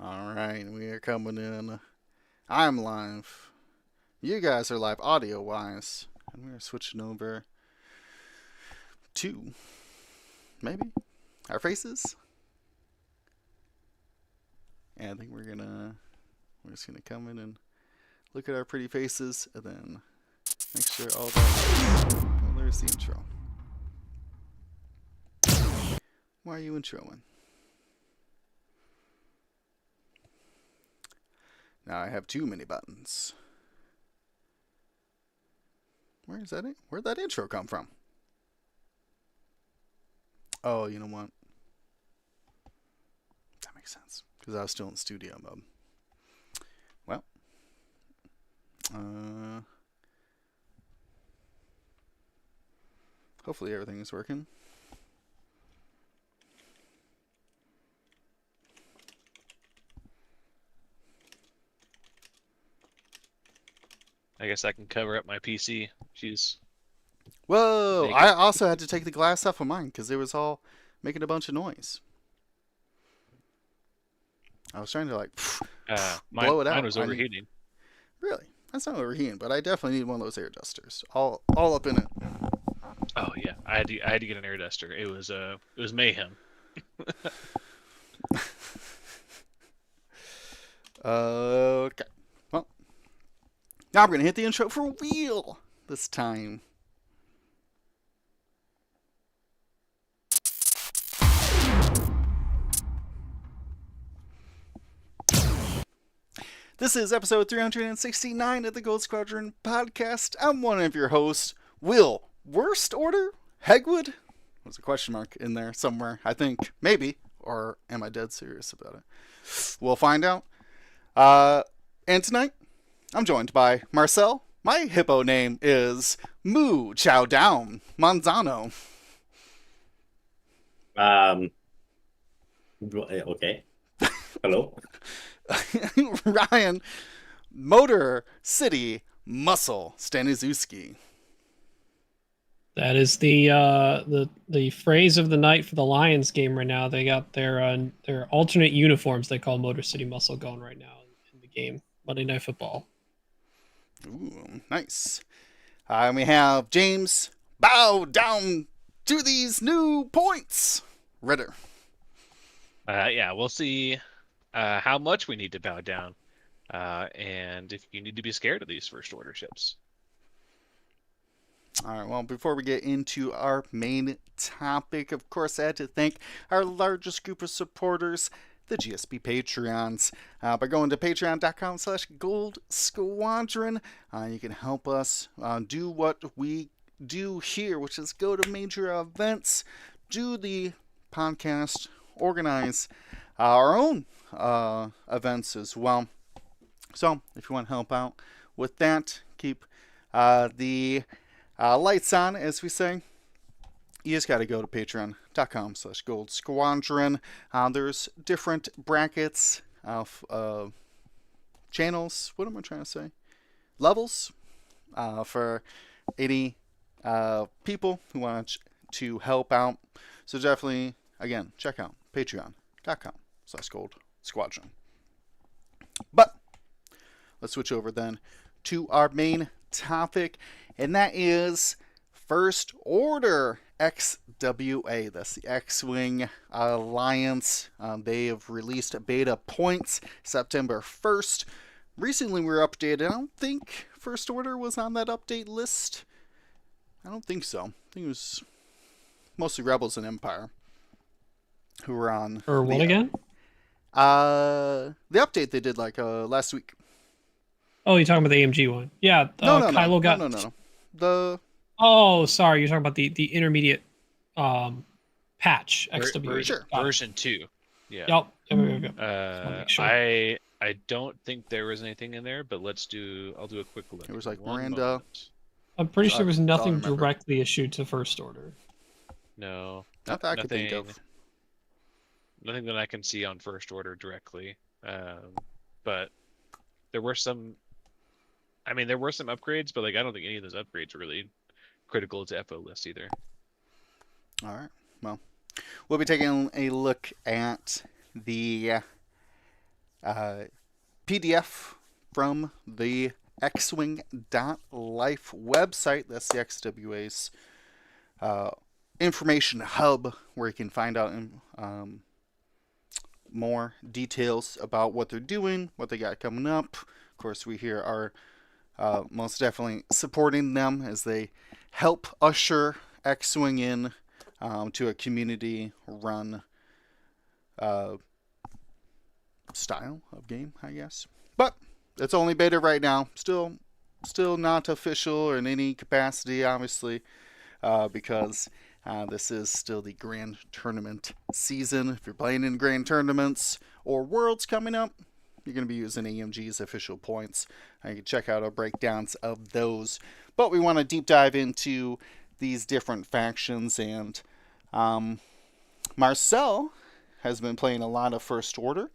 Alright, we are coming in. I'm live. You guys are live audio wise. And we are switching over to maybe our faces. And I think we're just gonna come in and look at our pretty faces and then make sure all that. Well, there's the intro. Why are you introing? Now I have too many buttons. Where'd that intro come from? Oh, you know what? That makes sense. Because I was still in studio mode. Well. Hopefully everything is working. I guess I can cover up my PC. She's Whoa! making. I also had to take the glass off of mine because it was all making a bunch of noise. I was trying to Mine blow it out. was overheating. Really? That's not overheating, but I definitely need one of those air dusters. All up in it. Oh yeah, I had to get an air duster. It was mayhem. Okay. Well, now I'm gonna hit the intro for real this time. This is episode 369 of the Gold Squadron podcast. I'm one of your hosts, Will. Worst Order? Hegwood? There's a question mark in there somewhere, I think. Maybe. Or am I dead serious about it? We'll find out. And tonight, I'm joined by Marcel. My hippo name is Moo Chow Down Manzano. Okay. Hello. Ryan, Motor City Muscle Staniszewski. That is the phrase of the night for the Lions game right now. They got their alternate uniforms they call Motor City Muscle going right now in the game, Monday Night Football. Ooh, nice. And we have James bow down to these new points. Ritter. Yeah, we'll see how much we need to bow down, and if you need to be scared of these first order ships. All right, well, before we get into our main topic, of course, I had to thank our largest group of supporters, the GSP Patreons. By going to patreon.com/Gold Squadron, you can help us do what we do here, which is go to major events, do the podcast, organize our own events as well. So, if you want to help out with that, keep the lights on, as we say, you just got to go to patreon.com/Gold Squadron. There's different brackets of channels. What am I trying to say? Levels for any people who want to help out. So definitely, again, check out patreon.com/Gold Squadron. But let's switch over then to our main topic, and that is First Order XWA. That's the X-Wing Alliance. They have released beta points September 1st. Recently we were updated. I don't think First Order was on that update list. I don't think so. I think it was mostly Rebels and Empire who were on. Or what again? The update they did last week. Oh, you're talking about the AMG one? Yeah. Kylo got. No. The Oh, sorry. You're talking about the intermediate patch XWA. Sure. Version 2. Yeah. Yep. Sure. I don't think there was anything in there, but I'll do a quick look. It was like One Miranda. moment. I'm pretty sure there was That's all I nothing remember. directly issued to First Order. No. Not that I could think of. Nothing that I can see on First Order directly. But there were some. I mean, there were some upgrades, but I don't think any of those upgrades are really critical to FO list either. All right. Well, we'll be taking a look at the PDF from the xwing.life website. That's the XWA's information hub, where you can find out more details about what they're doing, what they got coming up. Of course, we here are most definitely supporting them as they help usher X-Wing in to a community-run style of game, I guess. But it's only beta right now. Still not official or in any capacity, obviously, because this is still the grand tournament season. If you're playing in grand tournaments or worlds coming up, you're going to be using AMG's official points. You can check out our breakdowns of those. But we want to deep dive into these different factions, and Marcel has been playing a lot of First Order,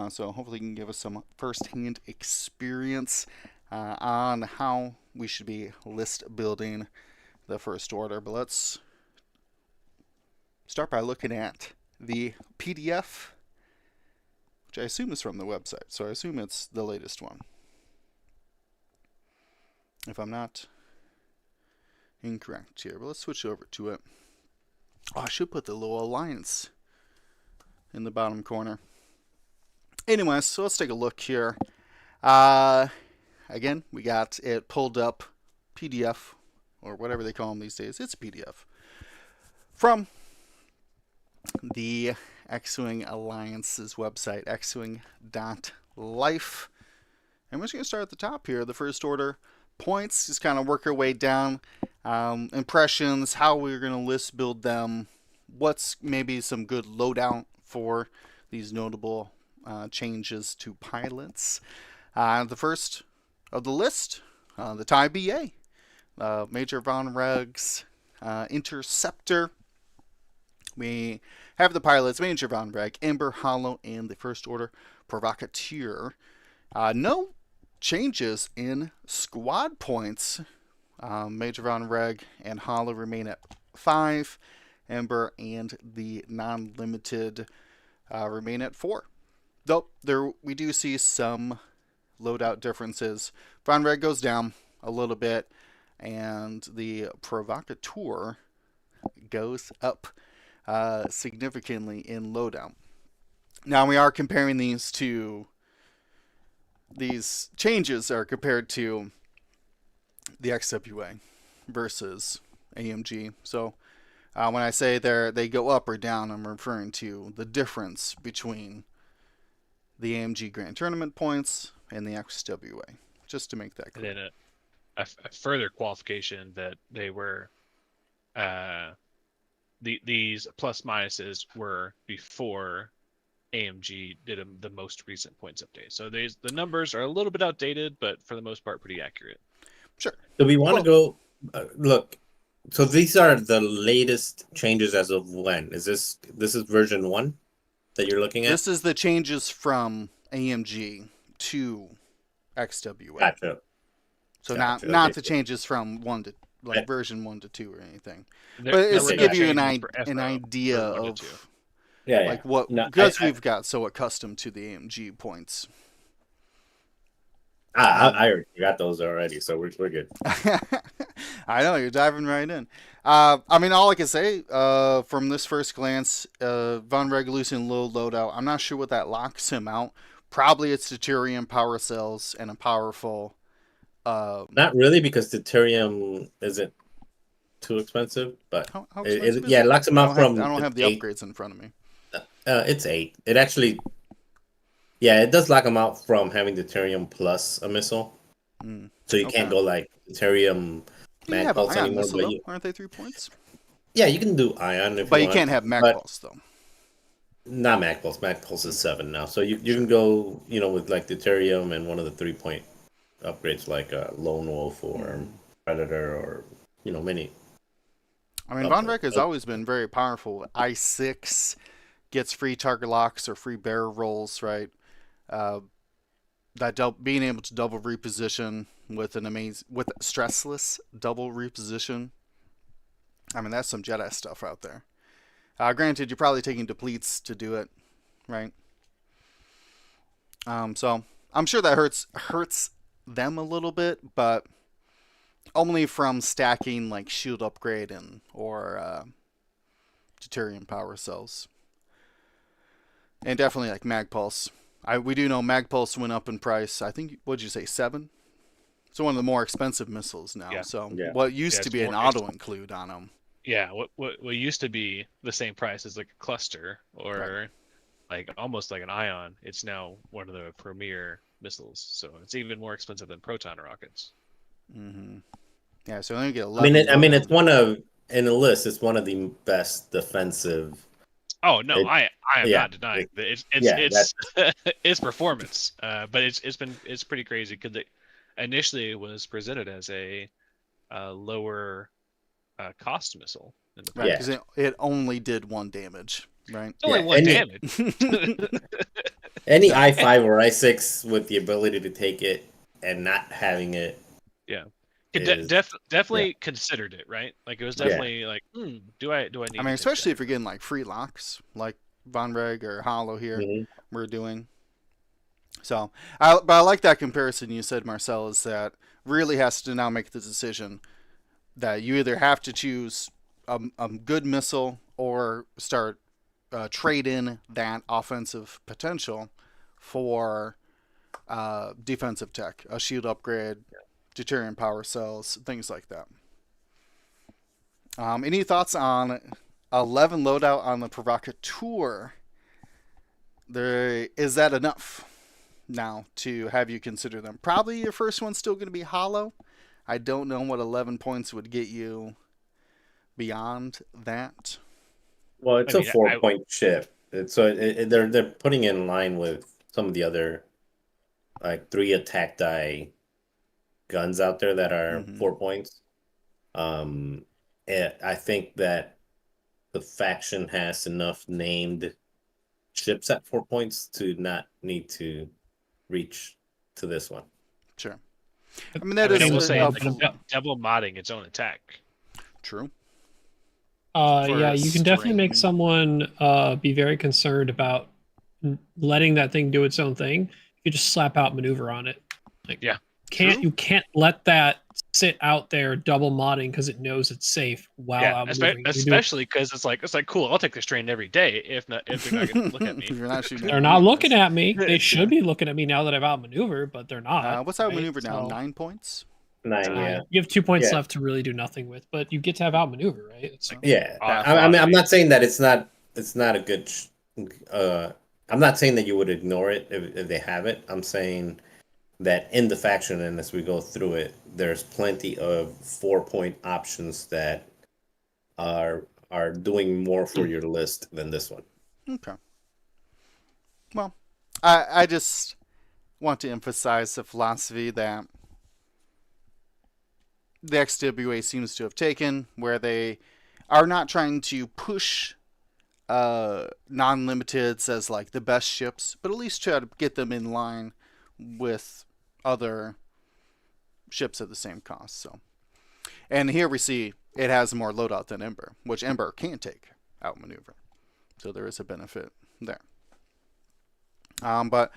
so hopefully he can give us some first-hand experience on how we should be list building the First Order. But let's start by looking at the PDF, which I assume is from the website, so I assume it's the latest one, if I'm not incorrect here. But let's switch over to it. Oh, I should put the little alliance in the bottom corner. Anyway, so let's take a look here. Again, we got it pulled up, PDF, or whatever they call them these days. It's a PDF from the X-Wing Alliance's website, xwing.life. And we're just going to start at the top here. The First Order points, just kind of work our way down. Impressions, how we're going to list build them, what's maybe some good loadout for these notable changes to pilots. The first of the list, the TIE BA, Major Von Reg's Interceptor. We have the pilots Major Von Reg, Ember, Hollow, and the First Order Provocateur. No changes in squad points. Major Von Reg and Hollow remain at 5. Ember and the non-limited remain at 4. Though we do see some loadout differences. Von Reg goes down a little bit, and the Provocateur goes up significantly in loadout. Now we are comparing these changes are compared to the XWA versus AMG. So when I say they go up or down, I'm referring to the difference between the AMG Grand Tournament points and the XWA, just to make that clear. And then a further qualification that they were these plus minuses were before AMG did the most recent points update. So the numbers are a little bit outdated, but for the most part, pretty accurate. Sure. Do we want to go look? So these are the latest changes as of when? Is this is version 1 that you're looking at? This is the changes from AMG to XWA. Gotcha. So Gotcha. not Okay. the changes from 1 to Yeah. version 1 to 2 or anything. There But it's were to no give you an changes for FO idea for 1 to of 2. Yeah, yeah. like what, No, because I- we've got so accustomed to the AMG points. I already got those already, so we're good. I know, you're diving right in. I mean, all I can say from this first glance, Von Reg losing low loadout, I'm not sure what that locks him out. Probably it's deuterium power cells and a powerful. Not really, because deuterium isn't too expensive, but How expensive is it locks him out from. I don't have the 8. upgrades in front of me. It's 8. It actually, yeah, it does lock him out from having deuterium plus a missile. So you can't Okay. go like deuterium You can mag have pulse ion anymore. missile, But though. Aren't they 3 points? yeah, you can do ion if But you want, can't have mag but pulse, though. not mag pulse. Mag pulse is 7 now, so you can go with like deuterium and one of the 3-point upgrades like Lone Wolf or Predator or many. I mean, Von Reg has always been very powerful. I6 gets free target locks or free barrel rolls, right? Being able to double reposition with stressless double reposition. I mean, that's some Jedi stuff out there. Granted, you're probably taking depletes to do it, right? So I'm sure that hurts them a little bit, but only from stacking like shield upgrade and or deuterium power cells, and definitely like mag pulse. We do know mag pulse went up in price. I think what'd you say 7? It's one of the more expensive missiles now. Yeah. So Yeah. what used Yeah, to it's be an more- auto include on them. Yeah, what used to be the same price as like a cluster or like almost like an ion, it's now one of the premier missiles. So it's even more expensive than proton rockets. Mm-hmm. Yeah, so only get I 11. mean, it's loadout. one of in the list. It's one of the best defensive. Oh no, It- I am yeah, not denying that it's yeah, it's performance. But it's pretty crazy because initially it was presented as a lower cost missile in the Right, Yeah. because it only did 1 damage, right? It's only Yeah, one any- damage. Any Yeah. i5 or i6 with the ability to take it and not having it. Yeah. Is- Definitely considered it, right? Like it was Yeah. definitely like, do I need I to mean, take especially that? if you're getting like free locks, like Von Reg or Hollow here, Mhm. we're doing. So, but I like that comparison you said, Marcel, is that really has to now make the decision that you either have to choose a good missile or start trade in that offensive potential for defensive tech, a shield upgrade, deuterium power cells, things like that. Any thoughts on 11 loadout on the Provocateur? Is that enough now to have you consider them? Probably your first one's still going to be Hollow. I don't know what 11 points would get you beyond that. Well, it's I a mean, 4-point ship. They're putting it in line with some of the other like 3 attack die guns out there that are Mhm. 4 points. And I think that the faction has enough named ships at 4 points to not need to reach to this one. Sure. I mean, that I mean, I is will say, a like, double modding its own attack. true. Yeah, you can definitely make string. someone be very concerned about letting that thing do its own thing. You just slap out maneuver on it. Like, Yeah. True. you can't let that sit out there double modding because it knows it's safe while Yeah, outmaneuvering. especially because it's like cool. I'll take this train every day if they're not going to look at me. You're not shooting They're at not me, looking yes. at me. They should be looking at me now that I've outmaneuvered, but they're not. What's right? outmaneuver now? So, 9 points? 9, yeah. you have 2 points Yeah. left to really do nothing with, but you get to have outmaneuver, right? It's So, Yeah. Off I mean, I'm body. not saying that it's not a good I'm not saying that you would ignore it if they have it. I'm saying that in the faction and as we go through it, there's plenty of 4-point options that are doing more for your list than this one. okay. Well, I just want to emphasize the philosophy that the XWA seems to have taken, where they are not trying to push non-limiteds as like the best ships, but at least try to get them in line with other ships at the same cost. So, and here we see it has more loadout than Ember, which Ember can take outmaneuver. So there is a benefit there. But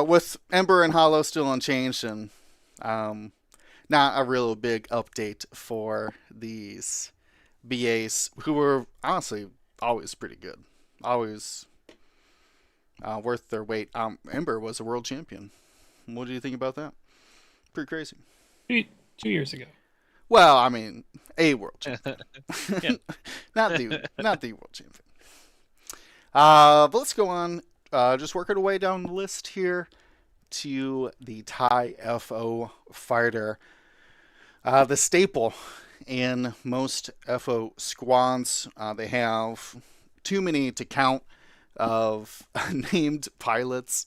with Ember and Hollow still unchanged, and not a real big update for these BAs who were honestly always pretty good, always worth their weight. Ember was a world champion. What do you think about that? Pretty crazy. 2 years ago. Well, I mean, a world champion, Yeah. not the world champion. But let's go on. Just working our way down the list here to the TIE FO fighter, the staple in most FO squads. They have too many to count of named pilots.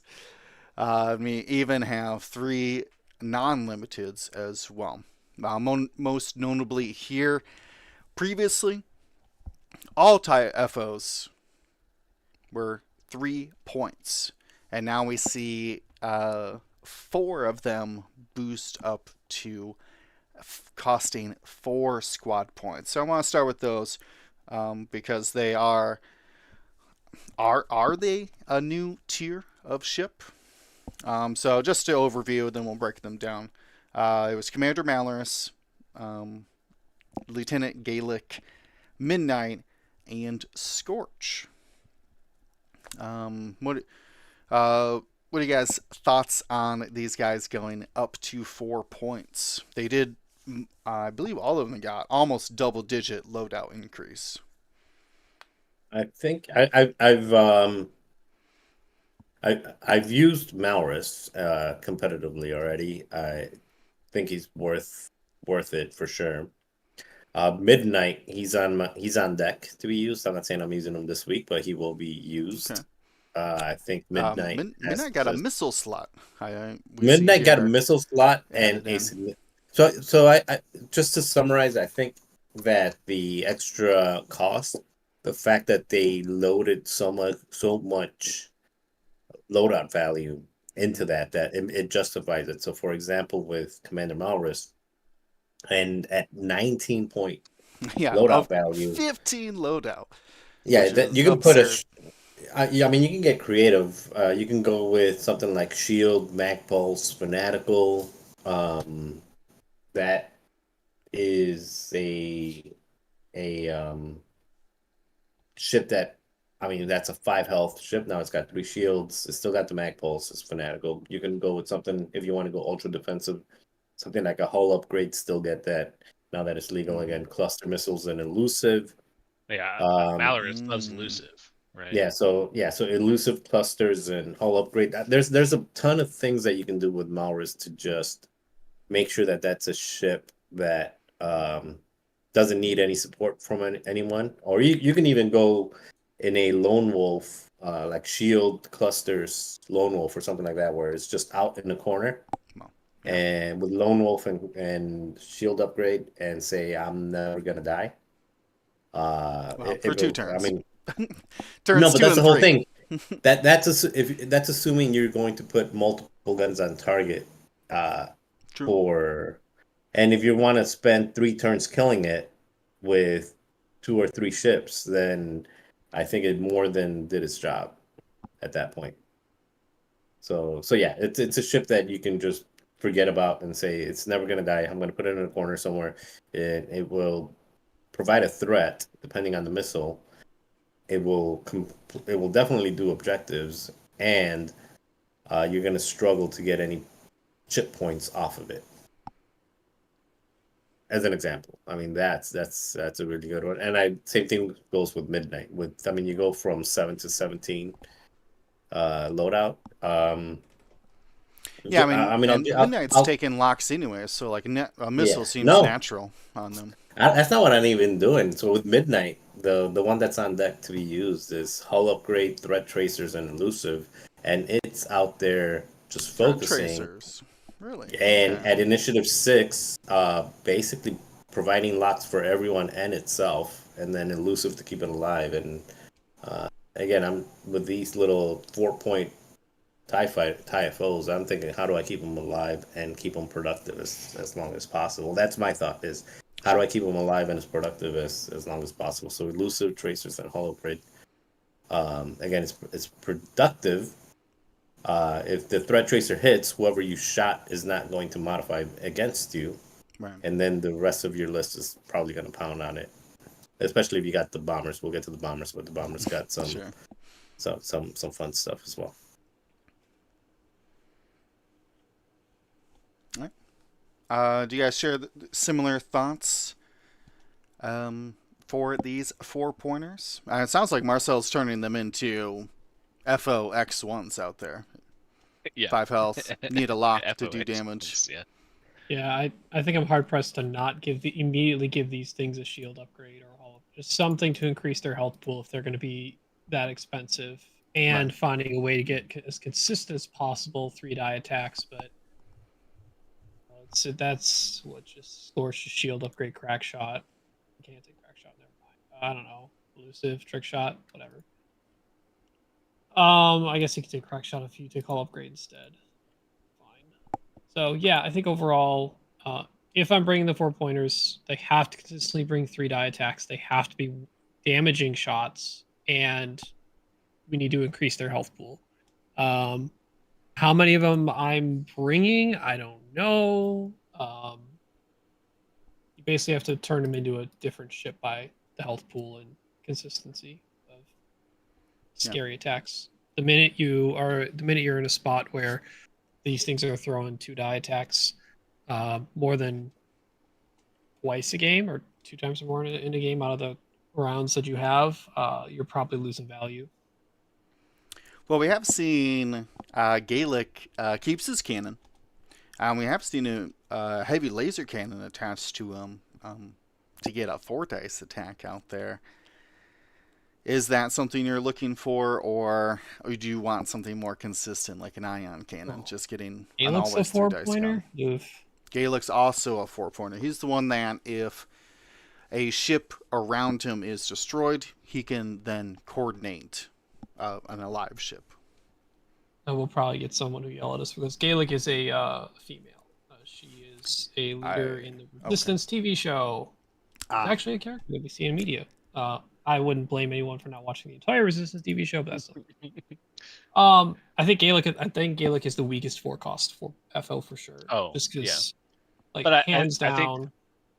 We even have 3 non-limiteds as well. Most notably here, previously, all TIE FOs were 3 points, and now we see 4 of them boost up to costing 4 squad points. So I want to start with those because they are they a new tier of ship? So just to overview, then we'll break them down. It was Commander Malorus, um, Lieutenant Gaelic, Midnight, and Scorch. Um, what what are you guys' thoughts on these guys going up to 4 points? They did, I believe, all of them got almost double-digit loadout increase. I think I've used Malrus competitively already. I think he's worth it for sure. Midnight, he's on deck to be used. I'm not saying I'm using him this week, but he will be used. Okay. I think Midnight has Midnight got a just missile slot. We see Midnight got a here missile slot and added a in. so I just to summarize, I think that the extra cost, the fact that they loaded so much loadout value into that it justifies it. So for example, with Commander Malrus, and at 19 point Yeah, loadout of value, 15 loadout, yeah, which that is you can put absurd. yeah, I mean, you can get creative. You can go with something like Shield, Mag Pulse, Fanatical. Um, that is a ship that, I mean, that's a 5 health ship. Now it's got 3 shields. It's still got the Mag Pulse. It's Fanatical. You can go with something if you want to go ultra defensive. Something like a hull upgrade. Still get that now that it's legal again. Cluster missiles and elusive. Yeah, Um, Malorus loves elusive, right? so elusive clusters and hull upgrade. There's a ton of things that you can do with Malrus to just make sure that that's a ship that doesn't need any support from anyone. Or you can even go in a lone wolf, like shield clusters lone wolf or something like that, where it's just out in the corner. Well, yeah. And with lone wolf and shield upgrade, and say I'm never gonna die. Well, for 2 I turns. mean, no, Turns but 2 that's the and whole 3. thing. If that's assuming you're going to put multiple guns on target, uh, True. for, and if you want to spend 3 turns killing it with 2 or 3 ships, then I think it more than did its job at that point. So yeah, it's a ship that you can just forget about and say it's never gonna die. I'm gonna put it in a corner somewhere. It will provide a threat depending on the missile. It will definitely do objectives, and you're gonna struggle to get any chip points off of it. As an example, I mean that's a really good one. And same thing goes with Midnight. I mean, you go from 7 to 17 loadout. Yeah, I mean, I mean, Midnight's I'll taking locks anyway, so like a yeah, missile seems no, natural on them. that's not what I'm even doing. So with Midnight, the one that's on deck to be used is hull upgrade, threat tracers, and elusive, and it's out there just Threat focusing. tracers. Really? And Okay. at Initiative 6, basically providing locks for everyone and itself, and then elusive to keep it alive. And uh, again, I'm with these little 4 point TIE FOs. I'm thinking, how do I keep them alive and keep them productive as long as possible? That's my thought: is how do Sure. I keep them alive and as productive as long as possible? So elusive tracers and holograde. Again, it's productive. If the threat tracer hits, whoever you shot is not going to modify against you, Right. and then the rest of your list is probably going to pound on it. Especially if you got the bombers. We'll get to the bombers, but the bombers got Sure. some fun stuff as well. All right. Do you guys share similar thoughts for these 4 pointers? It sounds like Marcel's turning them into FOX1s out there. Yeah. 5 health, need a lock to do FOX, damage. yeah. Yeah, I think I'm hard pressed to not immediately give these things a shield upgrade or all just something to increase their health pool if they're going to be that expensive, and Right. finding a way to get as consistent as possible 3 die attacks. But that's what just Scorch shield upgrade crack shot. Can't take crack shot. Never mind. I don't know, elusive trick shot, whatever. I guess you could take crack shot if you take hull upgrade instead. Fine. So yeah, I think overall, if I'm bringing the 4 pointers, they have to consistently bring 3 die attacks. They have to be damaging shots, and we need to increase their health pool. How many of them I'm bringing, I don't know. You basically have to turn them into a different ship by the health pool and consistency of scary attacks. The minute you're in a spot where these things are throwing 2 die attacks more than twice a game or 2 times or more in a game out of the rounds that you have, you're probably losing value. Well, we have seen Gaelic keeps his cannon. We have seen a heavy laser cannon attached to him to get a 4 dice attack out there. Is that something you're looking for, or do you want something more consistent, like an ion cannon, just getting an Gaelic's a always 3 dice gun? 4-pointer. Gaelic's also a 4-pointer. He's the one that if a ship around him is destroyed, he can then coordinate an alive ship. And we'll probably get someone to yell at us because Gaelic is a female. She is a leader in the Resistance TV show. It's actually a character that we see in media. I wouldn't blame anyone for not watching the entire Resistance TV show, but that's I think Gaelic is the weakest forecast for FO for sure. Oh, just because, like, but hands down.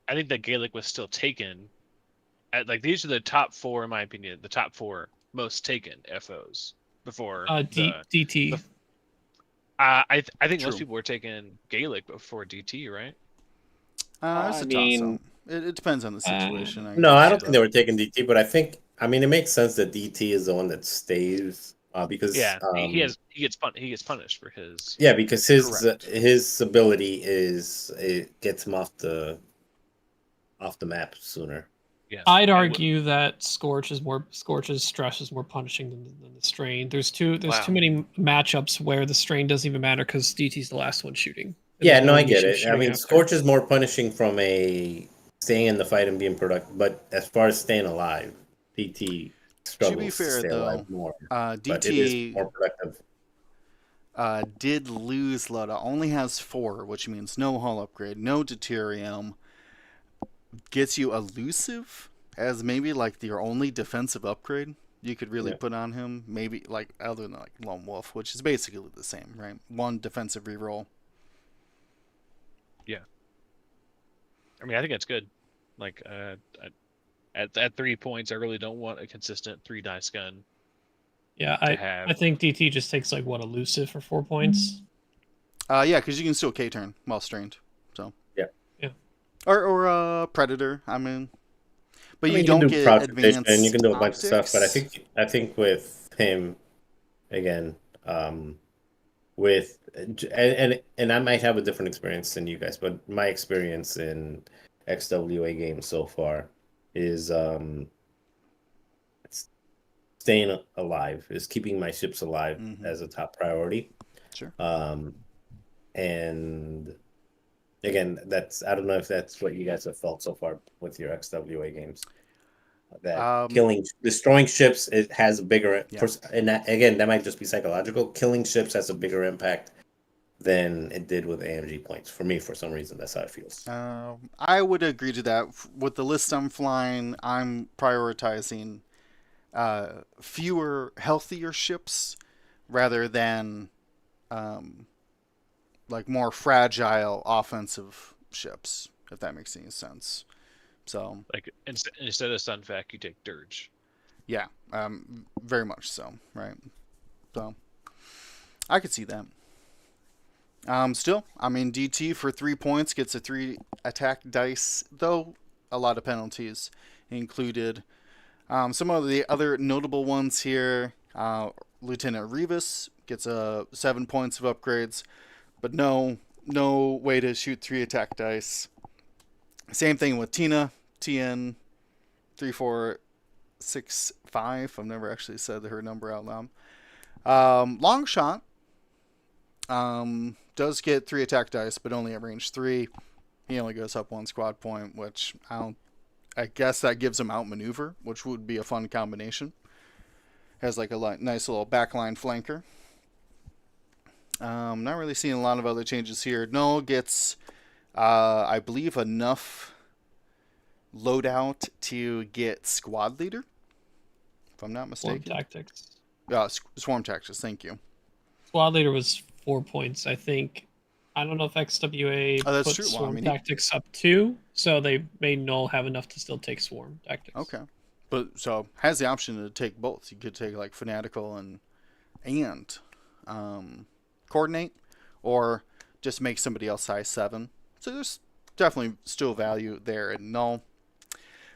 I think that Gaelic was still taken. Like, these are the top 4, in my opinion, the top 4 most taken FOs before DT. I think True. most people were taking Gaelic before DT, right? It's a toss-up. It depends on the situation. I don't think they were taking DT, but I think it makes sense that DT is the one that stays because he gets punished for his because his ability it gets him off the map sooner. Yeah, I'd argue that Scorch's stress is more punishing than the strain. There's too many matchups where the strain doesn't even matter because DT's the last one shooting. Yeah, no, I get it. I mean, Scorch is more punishing from a staying in the fight and being productive, but as far as staying alive, DT struggles to be fair, stay though, alive more. DT but it is more productive. Did lose Loda. Only has 4, which means no hull upgrade, no deuterium. Gets you elusive as maybe like your only defensive upgrade you could really put on him. Maybe like other than like Lone Wolf, which is basically the same, right? 1 defensive reroll. Yeah. I mean, I think that's good. Like, at 3 points, I really don't want a consistent 3-dice gun. Yeah, I think DT just takes like elusive for 4 points. Yeah, because you can still K-turn while strained. So yeah. Or Predator. I mean, but you can don't do get advanced. And you can do a bunch optics. of stuff. But I think with him, again, with and I might have a different experience than you guys, but my experience in XWA games so far is staying alive, is keeping my ships alive as a top priority. Sure. And again, I don't know if that's what you guys have felt so far with your XWA games. That destroying ships, it has a bigger, and that might just be psychological. Killing ships has a bigger impact than it did with AMG points. For me, for some reason, that's how it feels. I would agree to that. With the list I'm flying, I'm prioritizing fewer, healthier ships rather than like more fragile offensive ships, if that makes any sense. So, like, instead of Sunfac, you take Dirge. Yeah, very much so, right? So, I could see that. Still, I mean, DT for 3 points gets a 3 attack dice, though a lot of penalties included. Some of the other notable ones here, Lieutenant Revis gets 7 points of upgrades, but no way to shoot 3 attack dice. Same thing with Tina, TN 3465. I've never actually said her number out loud. Long shot does get 3 attack dice, but only at range 3. He only goes up 1 squad point, which I guess that gives him outmaneuver, which would be a fun combination. Has like a nice little backline flanker. Not really seeing a lot of other changes here. Noel gets, I believe, enough loadout to get squad leader, if I'm not mistaken. Swarm tactics. Swarm tactics. Thank you. Squad leader was 4 points. I think I don't know if XWA Oh, that's put true. Well, I swarm mean, tactics up 2, so they may null have enough to still take swarm tactics. Okay, but so has the option to take both. You could take like fanatical and coordinate, or just make somebody else size 7. So there's definitely still value there in null.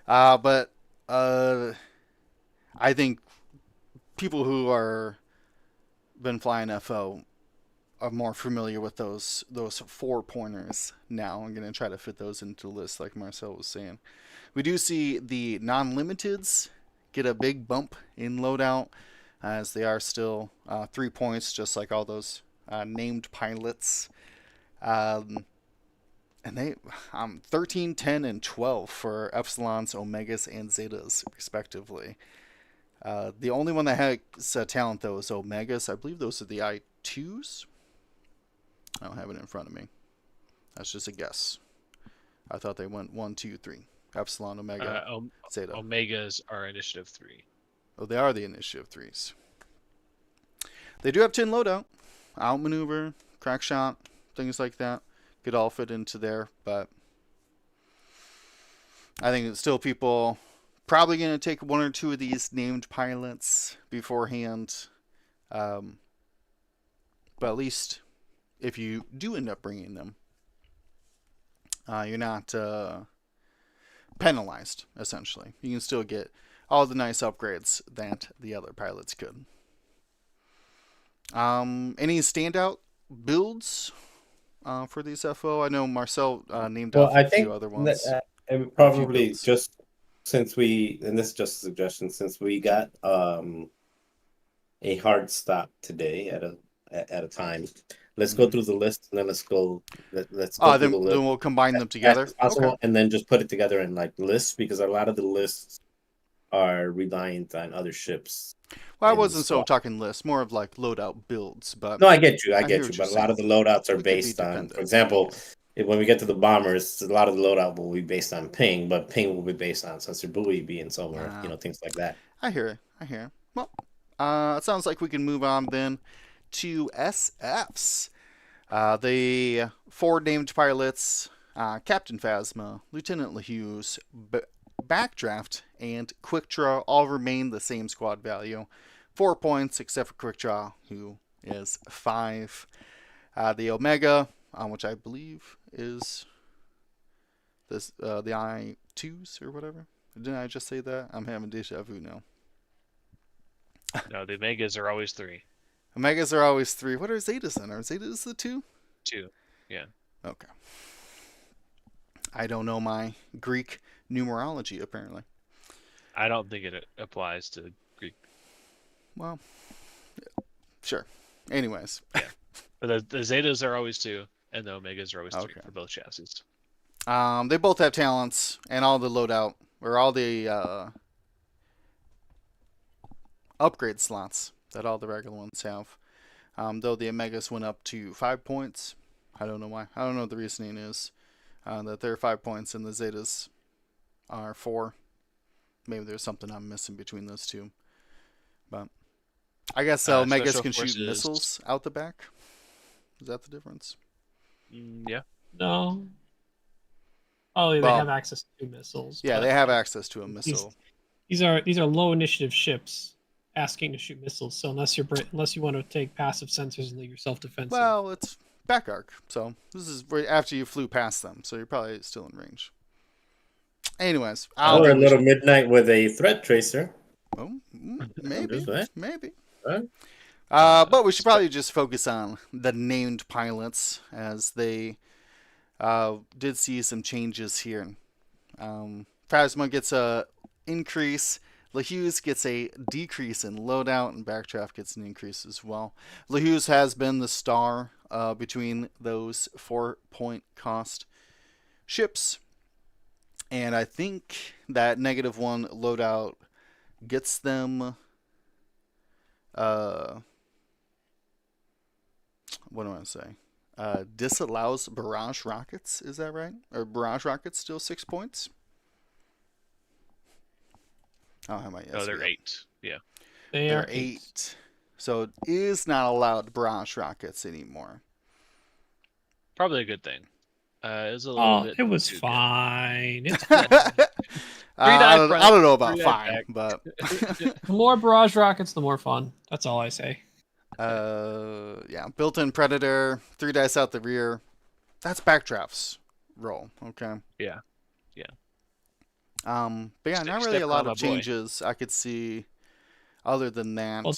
But I think people who are been flying FO are more familiar with those 4 pointers now. I'm gonna try to fit those into the list, like Marcel was saying. We do see the non-limiteds get a big bump in loadout, as they are still 3 points, just like all those named pilots. And they 13, 10, and 12 for Epsilons, Omegas, and Zetas, respectively. The only one that has talent, though, is Omegas. I believe those are the I2s. I don't have it in front of me. That's just a guess. I thought they went 1, 2, 3. Epsilon, Omega, Zeta. Omegas are initiative 3. Oh, they are the initiative 3s. They do have 10 loadout. Outmaneuver, crack shot, things like that. Could all fit into there, but I think it's still people probably going to take 1 or 2 of these named pilots beforehand. But at least if you do end up bringing them, you're not penalized, essentially. You can still get all the nice upgrades that the other pilots could. Any standout builds for these FO? I know Marcel named off a few other ones. It would probably builds. just since and this is just a suggestion, since we got a hard stop today at a time. Let's go through the list, and then let's go through the list. Then we'll combine them together. Possible, and then just put it together in like lists, because a lot of the lists are reliant on other ships. Well, I wasn't so talking lists, more of like loadout builds. But no, I get you. But a lot of the loadouts are based on, for example, when we get to the bombers, a lot of the loadout will be based on ping, but ping will be based on sensor buoy being somewhere, things like that. I hear it. Well, it sounds like we can move on then to SFs. The 4 named pilots, Captain Phasma, Lieutenant LaHughes, Backdraft, and Quick Draw all remain the same squad value. 4 points, except for Quick Draw, who is 5. The Omega, which I believe is this the I2s or whatever. Didn't I just say that? I'm having deja vu now. No, the Omegas are always 3. Omegas are always 3. What are Zetas then? Are Zetas the 2? 2, yeah. Okay. I don't know my Greek numerology, apparently. I don't think it applies to Greek. Well, sure. Anyways. Yeah. But the Zetas are always 2, and the Omegas are always 3 Okay. for both chassis. They both have talents, and all the loadout, or all the upgrade slots that all the regular ones have. Though the Omegas went up to 5 points. I don't know why. I don't know what the reasoning is. That they're 5 points and the Zetas are 4. Maybe there's something I'm missing between those two. But I guess Omegas can shoot missiles out the back. Is that the difference? Yeah. No. Oh, they have access to missiles. Yeah, they have access to a missile. These are low initiative ships asking to shoot missiles. So unless you want to take passive sensors and leave yourself defensive. Well, it's back arc, so this is right after you flew past them, so you're probably still in range. Anyways, or a little midnight with a threat tracer. Oh, maybe. Right. But we should probably just focus on the named pilots, as they did see some changes here. Phasma gets a increase. LaHughes gets a decrease in loadout, and Backdraft gets an increase as well. LaHughes has been the star between those 4-point cost ships. And I think that -1 loadout gets them... what do I want to say? Disallows barrage rockets, is that right? Or barrage rockets still 6 points? Oh, how am I? No, they're 8. Yeah. They're 8. so it is not allowed barrage rockets anymore. Probably a good thing. It was a little bit. It was too good. fine. It's fine. I don't know about Three-die fine, back. but The more barrage rockets, the more fun. That's all I say. yeah, built-in predator, 3 dice out the rear. That's backdrafts roll. Okay. Yeah. But yeah, not Step really a on lot my of boy. changes I could see other than that. Well,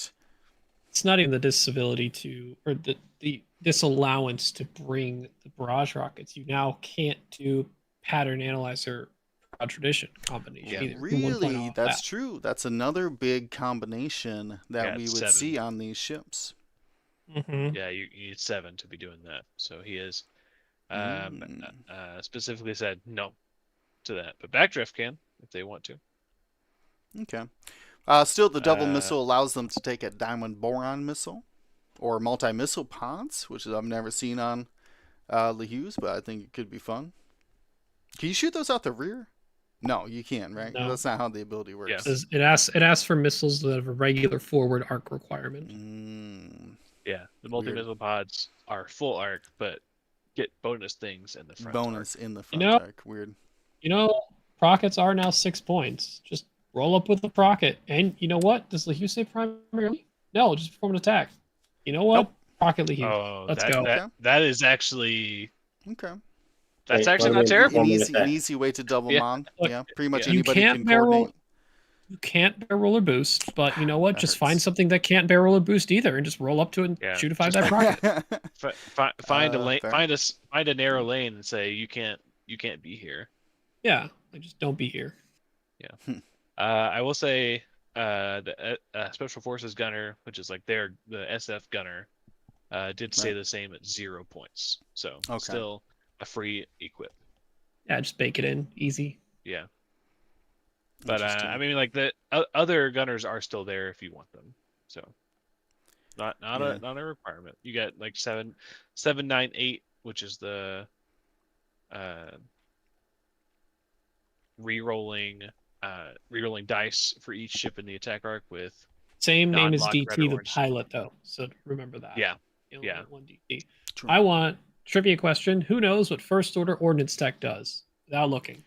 It's not even the disability to, or the disallowance to bring the barrage rockets. You now can't do pattern analyzer tradition combination Yeah. either. You won't point Really, off that's that. true. That's another big combination that Yeah, we it's would 7. see on these ships. Mm-hmm. Yeah, you need 7 to be doing that. So he is Mm. specifically said no to that. But Backdraft can if they want to. Okay. Still, the double Uh, missile allows them to take a diamond boron missile or multi-missile pods, which I've never seen on Lehug's, but I think it could be fun. Can you shoot those out the rear? No, you can't, right? No. That's not how the ability works. Yeah. It asks for missiles that have a regular forward arc requirement. Mm, Yeah, the multi-missile pods are full arc, but get bonus things in the front bonus arc. in the front know- arc. Weird. Prockets are now 6 points. Just roll up with the procket. And you know what? Does Lehue say primarily? No, just perform an attack. You know what? Nope. Procket Lehue. Oh, Let's that, go. That, Okay. that is actually Okay. that's Wait, actually what not do you mean? terrible. An easy way to double Yeah. mon. Look, Yeah, pretty much yeah. You anybody can't can barrel. coordinate. You can't barrel or boost, but you know what? That Just hurts. find something that can't barrel or boost either, and just roll up to it and Yeah, shoot a 5 just die procket. Find a lane, fair. find a narrow lane, and say you can't be here. Yeah, like just don't be here. I will say the Special Forces gunner, which is like the SF gunner, did stay Right. the same at 0 points. So Okay. still a free equip. Yeah, just bake it in, easy. Yeah. But Interesting. I mean, like the other gunners are still there if you want them. So not Yeah. not a requirement. You got like 798, which is the re-rolling dice for each ship in the attack arc with Same name as non-lock red DT, or the orange. pilot, though. So remember that. Yeah. You only Yeah. get one DT. True. I want trivia question. Who knows what first order ordnance tech does? Without looking.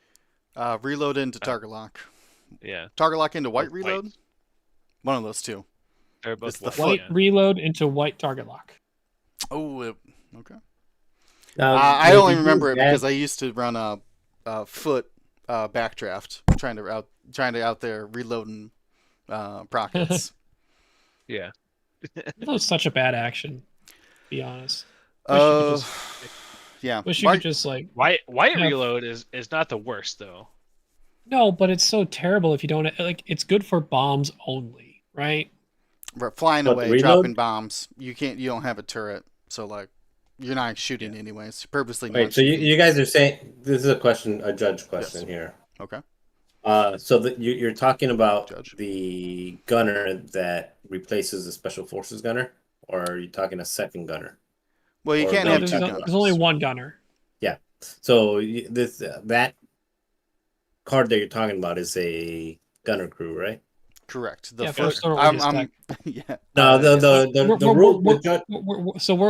Reload into target lock. Yeah. Target lock into white Both reload. white. One of those two. They're both It's the white. foot. White reload into white target lock. Oh, okay. Now, I did only you remember it add- because I used to run a foot backdraft, trying to out there reloading prockets. Yeah. That was such a bad action. To be honest. Wish you could Yeah. Wish you White- could just like White Yeah. reload is not the worst though. no, but it's so terrible if you don't like. It's good for bombs only, right? flying But the away, reload? dropping bombs. You don't have a turret, so like you're not shooting anyways. Purposely. Wait, not so shooting. you guys are saying this is a judge question Yes. here. Okay. So you're talking about Judge. the gunner that replaces the special forces gunner, or are you talking a second gunner? Well, you Or can't no, have there's, two there's guns. there's only one gunner. So that card that you're talking about is a gunner crew, right? Correct. The Yeah, foot. first order I'm, ordnance tech. yeah. No, the rule, the judge,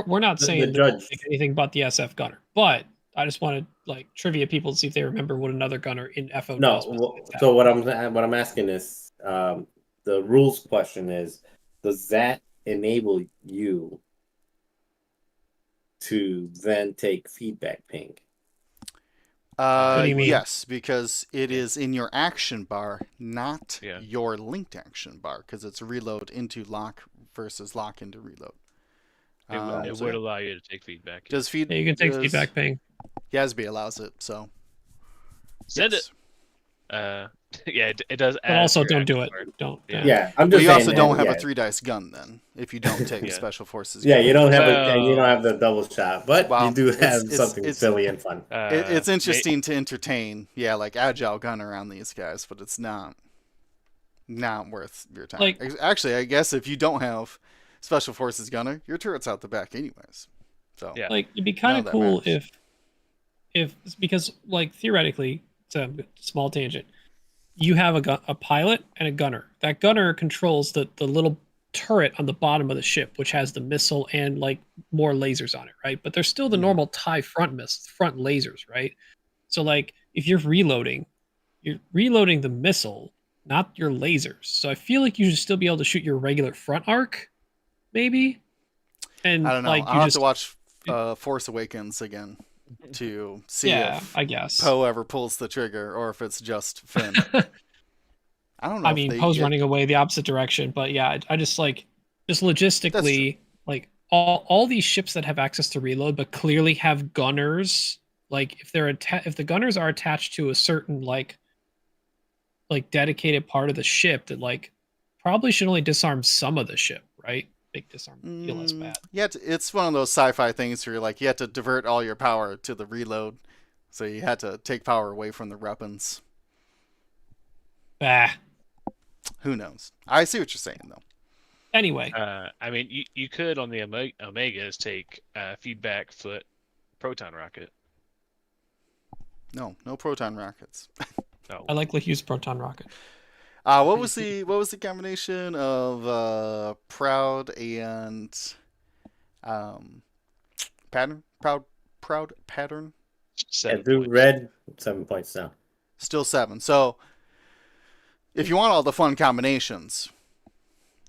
We're not the saying judge. like anything but the SF gunner, but I just wanted like trivia people to see if they remember what another gunner in FO No, does. besides that. so what I'm asking is, the rules question is, does that enable you to then take feedback ping? What do you mean? Yes, because it is in your action bar, not Yeah. your linked action bar, because it's reload into lock versus lock into reload. It So would yeah. allow you to take feedback. Does feed? Yeah, you can take does- feedback ping. Yasby allows it, so Send yes. it. Yeah, it does. But add also to your don't do action it. bar. Don't. Yeah. Yeah, I'm But just you saying. also don't have yeah. a 3 dice gun then if you don't take Yeah. special forces. Yeah, gun. you don't have Well- and you don't have the double shot, but Well, you do have it's- something it's- silly and fun. It's interesting to entertain, like agile gun around these guys, but it's not worth your time. Like- Actually, I guess if you don't have special forces gunner, your turret's out the back anyways. So Yeah. Like it'd be kind None of of that cool matters. if because like theoretically, it's a small tangent. You have a pilot and a gunner. That gunner controls the little turret on the bottom of the ship, which has the missile and like more lasers on it, right? But there's still the Mhm. normal TIE front lasers, right? So like if you're reloading the missile, not your lasers. So I feel like you should still be able to shoot your regular front arc, maybe. And I don't know. like I'll have to watch Force Awakens again to see yeah, if I guess. Poe ever pulls the trigger or if it's just Finn. I don't know. I mean, Poe's running away the opposite direction, but yeah, I just like logistically, like all these ships that have access to reload, but clearly have gunners. Like if if the gunners are attached to a certain like dedicated part of the ship, that like probably should only disarm some of the ship, right? Make disarm feel less bad. Yeah, it's one of those sci-fi things where you're like you have to divert all your power to the reload, so you had to take power away from the weapons. Bah. Who knows? I see what you're saying though. Anyway, I mean, you could on the Omegas take feedback foot proton rocket. No proton rockets. No, I like Lahue's proton rocket. What was the combination of proud and pattern? Proud pattern. 7 blue, points. red, 7 points now. Still 7. So if you want all the fun combinations,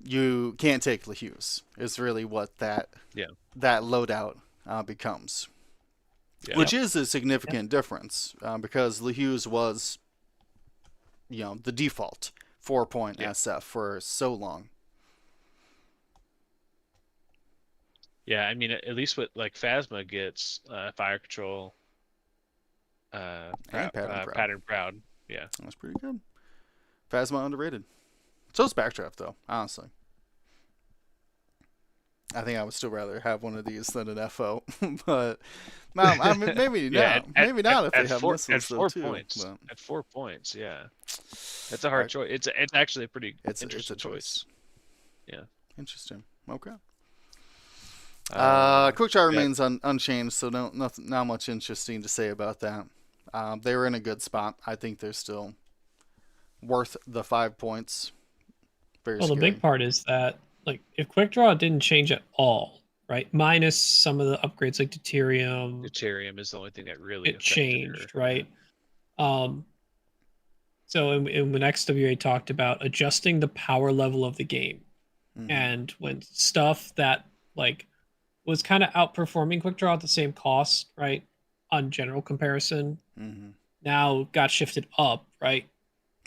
you can't take Lahue's. Is really what that loadout becomes. Yeah. Which is a significant difference because Lahue's was, the default 4-point SF for so long. Yeah, I mean, at least what like Phasma gets fire control, And pattern pattern proud. Yeah, that's pretty good. Phasma underrated. So's Backdraft though, honestly. I think I would still rather have one of these than an FO, but I mean, maybe not. Maybe not if they have missiles at 4 too. points. But At 4 points, yeah, that's a hard choice. It's actually a pretty it's interesting a choice. Yeah, Interesting. Okay. Quickdraw remains yeah. unchanged, so not much interesting to say about that. They were in a good spot. I think they're still worth the 5 points. Very Well, scary. the big part is that like if Quickdraw didn't change at all, right? Minus some of the upgrades like deuterium. Deuterium is the only thing that really it changed, right? So when XWA talked about adjusting the power level of the game, and when stuff that like was kind of outperforming Quickdraw at the same cost, right? On general comparison, now got shifted up, right?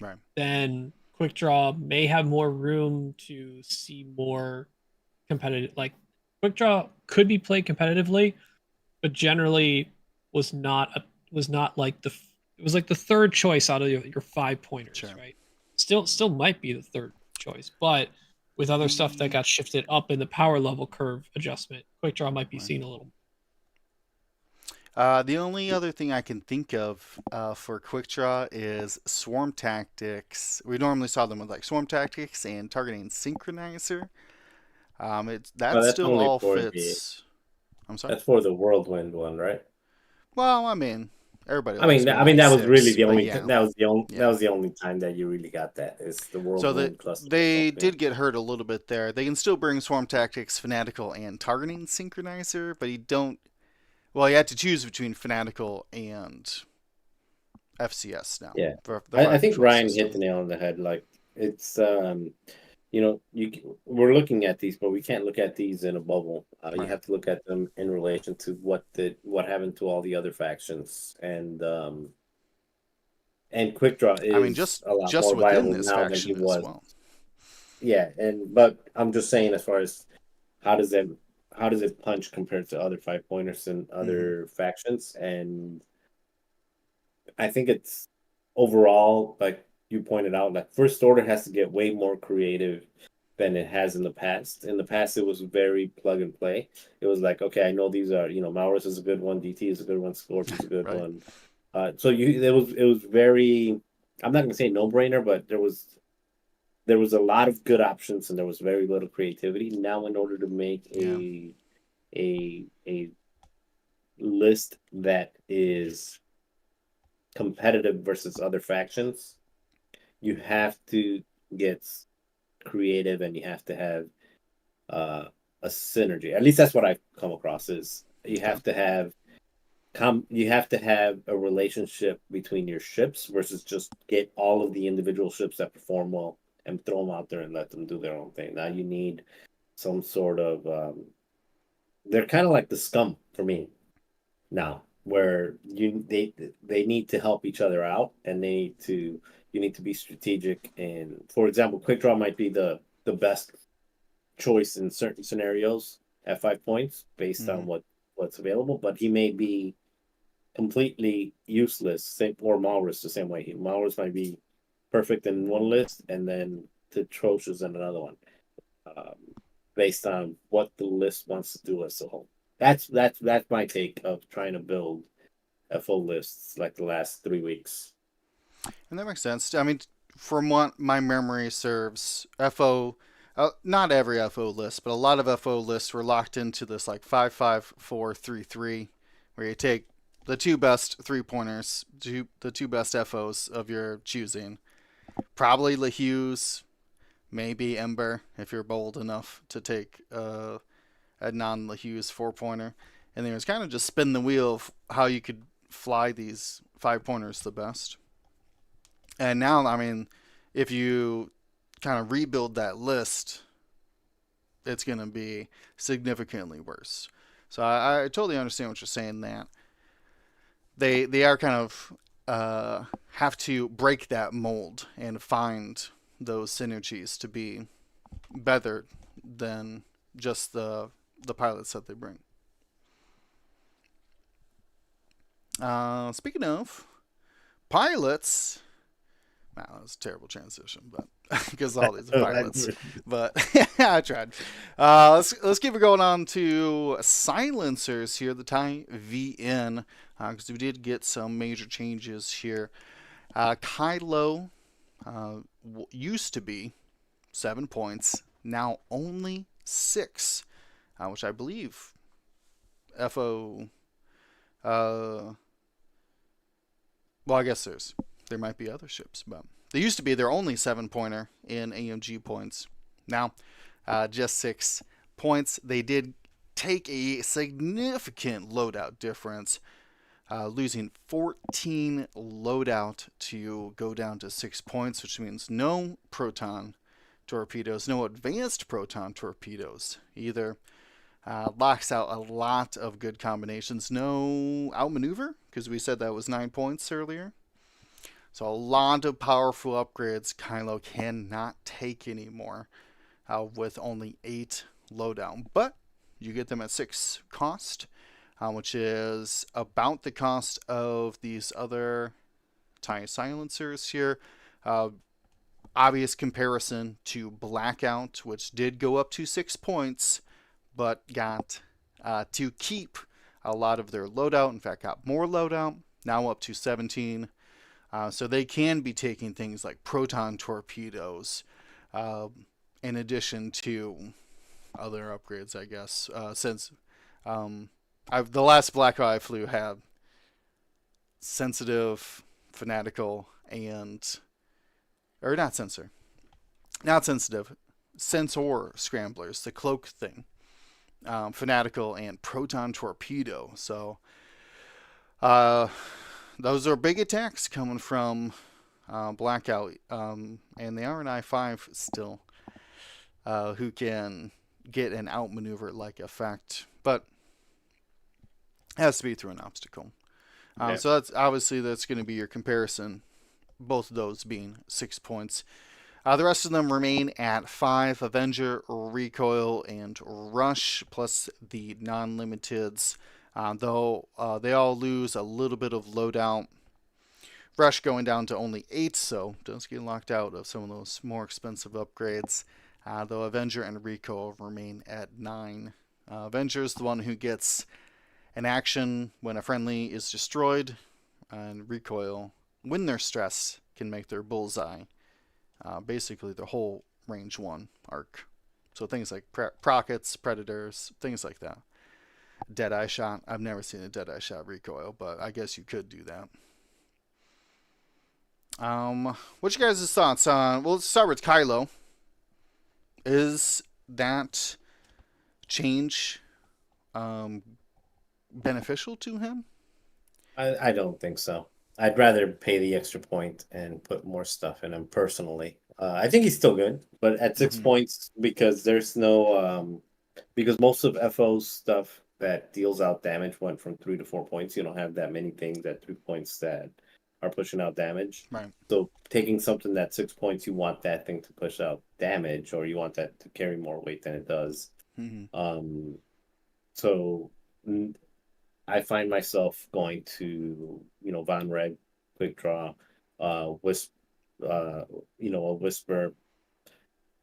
Right. Then Quickdraw may have more room to see more competitive. Like Quickdraw could be played competitively, but generally was not like it was like the third choice out of your 5 pointers, Sure. right? Still might be the third choice, but with other stuff that got shifted up in the power level curve adjustment, Quickdraw might be seen a little. The only other thing I can think of for Quickdraw is Swarm Tactics. We normally saw them with like Swarm Tactics and Targeting Synchronizer. That still all fits. I'm sorry. That's for the Whirlwind one, right? Well, I mean, everybody. I mean, that was really the only. Yeah. That was the only time that you really got that. Is the Whirlwind cluster. They did get hurt a little bit there. They can still bring Swarm Tactics, Fanatical, and Targeting Synchronizer, but you don't. Well, you had to choose between Fanatical and FCS now. Yeah, I think Ryan hit the nail on the head. Like it's, we're looking at these, but we can't look at these in a bubble. You have to look at them in relation to what happened to all the other factions, and Quickdraw is just a lot just more viable this now than he faction was. as well. Yeah, but I'm just saying, as far as how does it punch compared to other 5 pointers and other factions, and I think it's overall, like you pointed out, like First Order has to get way more creative than it has in the past. In the past, it was very plug and play. It was like, okay, I know these are, Maurus is a good one, DT is a good one, Scorch is a good one. So it was very, I'm not going to say no brainer, but there was a lot of good options and there was very little creativity. Now, in order to make a list that is competitive versus other factions, you have to get creative and you have to have a synergy. At least that's what I've come across. Is you have to have you have to have a relationship between your ships versus just get all of the individual ships that perform well and throw them out there and let them do their own thing. Now you need some sort of they're kind of like the scum for me now, where they need to help each other out, and you need to be strategic. And for example, quick draw might be the best choice in certain scenarios at 5 points based on what's available, but he may be completely useless. Same or Malrus the same way. Malrus might be perfect in one list and then atrocious in another one, um, based on what the list wants to do as a whole. That's my take of trying to build a full list like the last 3 weeks. And that makes sense. I mean, from what my memory serves, FO, not every FO list, but a lot of FO lists were locked into this like 5-5-4-3-3, where you take the two best 3-pointers, the two best FOs of your choosing. Probably LeHugh's, maybe Ember, if you're bold enough to take a non-LeHugh's 4-pointer. And then it was kind of just spin the wheel of how you could fly these 5-pointers the best. And now, I mean, if you kind of rebuild that list, it's going to be significantly worse. So I totally understand what you're saying, that they are kind of have to break that mold and find those synergies to be better than just the pilots that they bring. Speaking of pilots, wow, that was a terrible transition, but because all these are pilots. But I tried. Let's keep it going on to silencers here. The TIE VN, because we did get some major changes here. Kylo used to be 7 points, now only 6, which I believe FO. Well, I guess there might be other ships, but they used to be their only 7-pointer in AMG points. Now, just 6 points. They did take a significant loadout difference, losing 14 loadout to go down to 6 points, which means no proton torpedoes, no advanced proton torpedoes either. Locks out a lot of good combinations. No outmaneuver, because we said that was 9 points earlier. So a lot of powerful upgrades Kylo cannot take anymore, with only 8 loadout. But you get them at 6 cost, which is about the cost of these other TIE silencers here. Obvious comparison to Blackout, which did go up to 6 points, but got to keep a lot of their loadout. In fact, got more loadout, now up to 17. So they can be taking things like proton torpedoes, in addition to other upgrades, I guess. Since the last Black I flew had sensitive, fanatical, not sensitive, sensor scramblers, the cloak thing. Fanatical and proton torpedo. So those are big attacks coming from Blackout, and they are an I-5 still, who can get an outmaneuver like effect, but it has to be through an obstacle. Yeah. So that's going to be your comparison, both of those being 6 points. The rest of them remain at 5: Avenger, Recoil, and Rush, plus the non-limiteds. Though they all lose a little bit of loadout. Rush going down to only 8, so does get locked out of some of those more expensive upgrades. Though Avenger and Recoil remain at 9. Avenger is the one who gets an action when a friendly is destroyed, and Recoil, when they're stressed, can make their bullseye. Basically the whole range 1 arc. So things like Prockets, Predators, things like that. Deadeye shot. I've never seen a Deadeye shot recoil, but I guess you could do that. What's your guys' thoughts on... Well, let's start with Kylo. Is that change beneficial to him? I don't think so. I'd rather pay the extra point and put more stuff in him personally. I think he's still good, but at 6 points, because there's no because most of FO's stuff that deals out damage went from 3 to 4 points. You don't have that many things at 3 points that are pushing out damage. Right. So taking something that's 6 points, you want that thing to push out damage, or you want that to carry more weight than it does. Mm-hmm. So I find myself going to, Von Reg, quick draw, wisp, a whisper.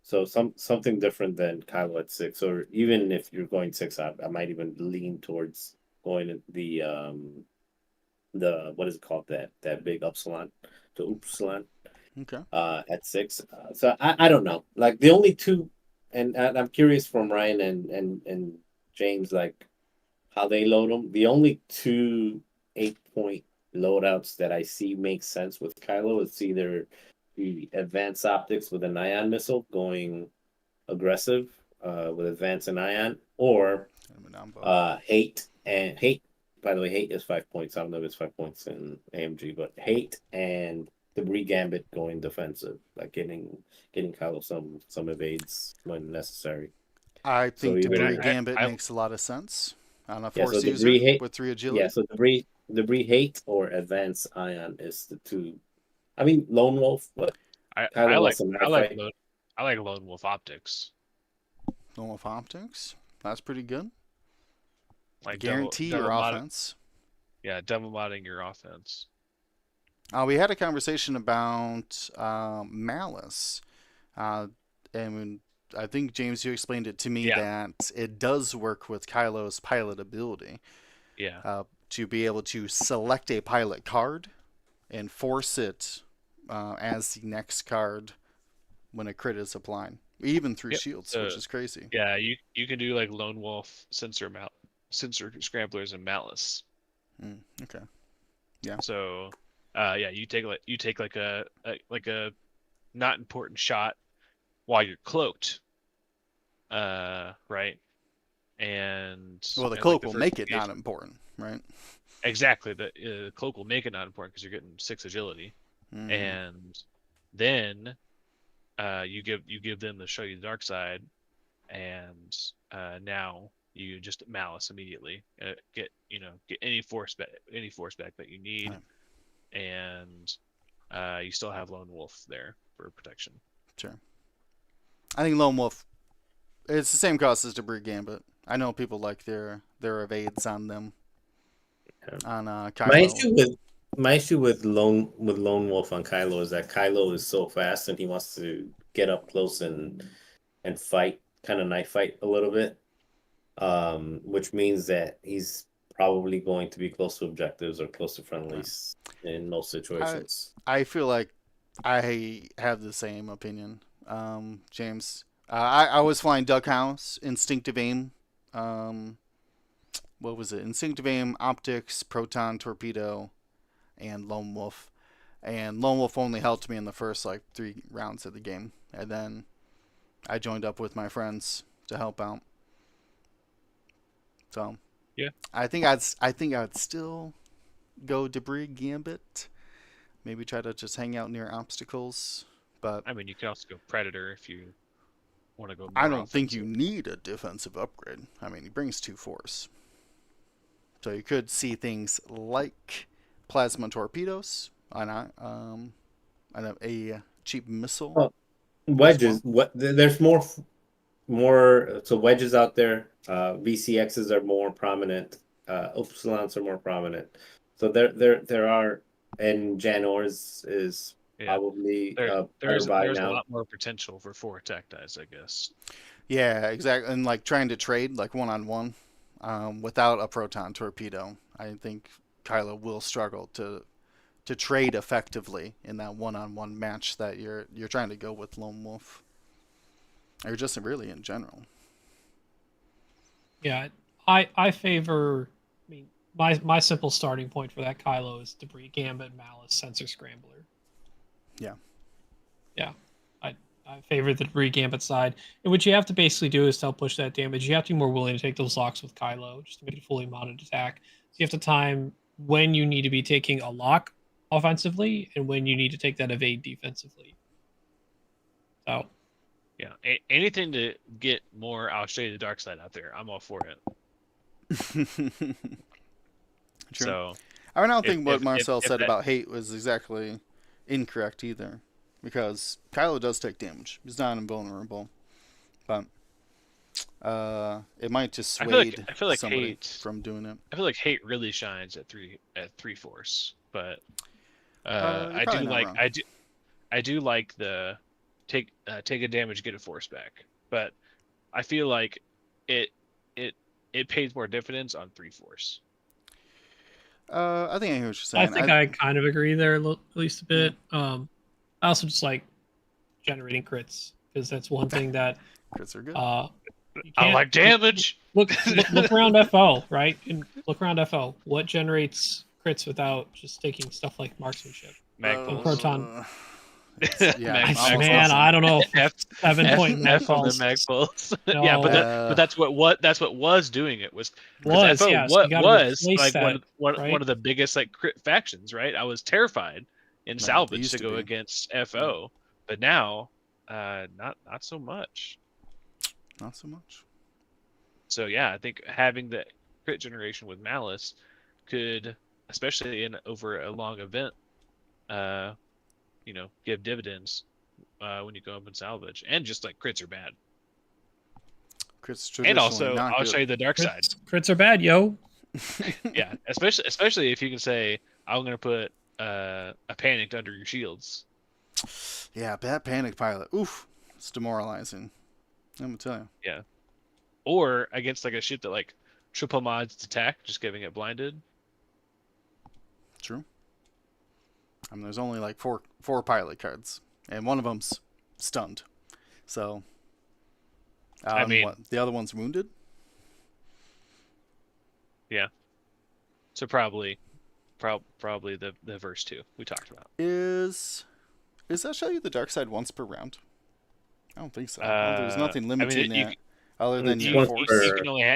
So something different than Kylo at 6, or even if you're going 6, I might even lean towards going the what is it called, that big Upsilon, to Upsilon Okay. at 6. So I don't know. Like the only two, and I'm curious from Ryan and James, like how they load them. The only two 8-point loadouts that I see make sense with Kylo is either the advanced optics with an ion missile going aggressive with advanced and ion, or hate. And hate, by the way, hate is 5 points. I don't know if it's 5 points in AMG, but hate and debris gambit going defensive, like getting Kylo some evades when necessary. I think either- Debris Gambit makes a lot of sense on a Yeah, Force so user debris hate, with 3 agility. yeah, so debris hate or advanced ion is the two. I mean, Lone Wolf, but I Kylo like wants a knife I like fight. I like Lone Wolf optics. Lone Wolf Optics. That's pretty good. Like Guarantee your offense. Yeah, double modding your offense. We had a conversation about Malice. And I think, James, you explained it to me that it does work with Kylo's pilot ability. Yeah. To be able to select a pilot card and force it as the next card when a crit is applied, even through shields, which is crazy. Yeah, you can do like Lone Wolf, sensor scramblers, and Malice. Okay. Yeah. So, you take like a not important shot while you're cloaked, right? And the cloak will make it not important, right? Exactly. The cloak will make it not important because you're getting 6 agility, and then you give them the show you the dark side, and now you just Malice immediately. Get any force back that you need, and you still have Lone Wolf there for protection. Sure. I think Lone Wolf, it's the same cost as Debris Gambit. I know people like their evades on them. On Kylo. My issue with Lone Wolf on Kylo is that Kylo is so fast and he wants to get up close and fight, kind of knife fight a little bit, which means that he's probably going to be close to objectives or close to friendlies in most situations. I feel like I have the same opinion, James. I was flying Duck House, Instinctive Aim. What was it? Instinctive Aim, Optics, Proton Torpedo, and Lone Wolf. And Lone Wolf only helped me in the first 3 rounds of the game, and then I joined up with my friends to help out. So yeah, I think I'd still go Debris Gambit. Maybe try to just hang out near obstacles. But I mean, you can also go Predator if you want to go more I don't offensive. think you need a defensive upgrade. I mean, he brings 2 force. So you could see things like plasma torpedoes on a cheap missile. Well, wedges. There's more. So wedges out there. VCXs are more prominent. Upsilons are more prominent. So there are, and Janors is probably there's now. a lot more potential for 4 attack dice, I guess. Yeah, exactly. And trying to trade 1-on-1 without a proton torpedo, I think Kylo will struggle to trade effectively in that 1-on-1 match that you're trying to go with Lone Wolf, or just really in general. Yeah, I favor. I mean, my simple starting point for that Kylo is Debris Gambit, Malice, Sensor Scrambler. Yeah. Yeah, I favor the Bree Gambit side. And what you have to basically do is to help push that damage. You have to be more willing to take those locks with Kylo just to make it a fully mounted attack. So you have to time when you need to be taking a lock offensively and when you need to take that evade defensively. So Yeah, anything to get more I'll show you the dark side out there, I'm all for it. True. So I don't think what if Marcel said that- about hate was exactly incorrect either, because Kylo does take damage. He's not invulnerable, but it might just I swayed feel like somebody hate from doing it. I feel like hate really shines at three force, but You're I do probably not like wrong. I do like the take a damage, get a force back, but I feel like it pays more dividends on 3 force. I think I hear what you're I saying. think I kind of agree there at least a bit. I also just like generating crits because that's one thing that crits are good. you I can't like damage. look around FO, right? And look around FO. What generates crits without just taking stuff like marksmanship? Magpulse. Proton. Yeah, Mag- almost Magpulse. Man, I don't know. F 7-point F on the Magpulse. Magpulse. Yeah, but No. that's what was doing it was Was, FO yeah, so you gotta was replace like that, one right? of the biggest like crit factions, right? I was terrified in Right, salvage used to to go be. against FO, but now not so much. Not so much. So yeah, I think having the crit generation with Malice could, especially in over a long event, give dividends when you go up and salvage, and just like crits are bad. Crits And traditionally also, not I'll good. show you the dark side. Crits are bad, yo. Yeah, especially if you can say, I'm gonna put a panicked under your shields. Yeah, bad panic pilot. Oof, it's demoralizing. Let me tell you. Yeah, or against like a ship that like triple mods its attack, just giving it blinded. True. I mean, there's only like four pilot cards, and one of them's stunned. So, I mean- what, the other one's wounded. Yeah. So probably the verse 2 we talked about. Is that show you the dark side once per round? I don't think so. There's nothing limiting you- that other than It's your once force. per-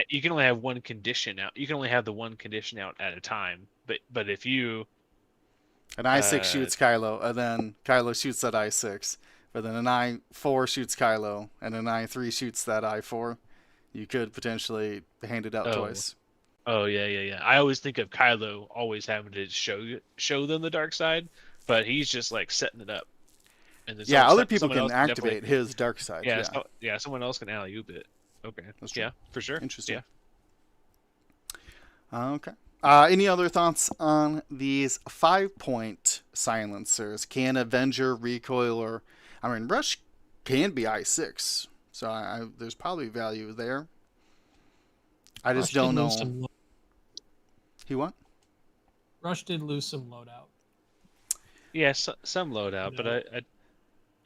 You can only have one condition out. You can only have the one condition out at a time. But if you An I6 shoots Kylo, and then Kylo shoots that I6. But then an I4 shoots Kylo, and an I3 shoots that I4. You could potentially hand it out Oh. twice. Oh yeah. I always think of Kylo always having to show them the dark side, but he's just like setting it up. And then Yeah, other people someone can else activate definitely- his dark side. Yeah, Yeah, someone else can alley oop it. Okay. That's true. Yeah, for sure. Interesting. Yeah. Okay. Any other thoughts on these 5-point silencers? Can Avenger, Recoiler... I mean, Rush can be I6, so there's probably value there. I just don't know. He what? Rush did lose some loadout. Yeah, some loadout, No. but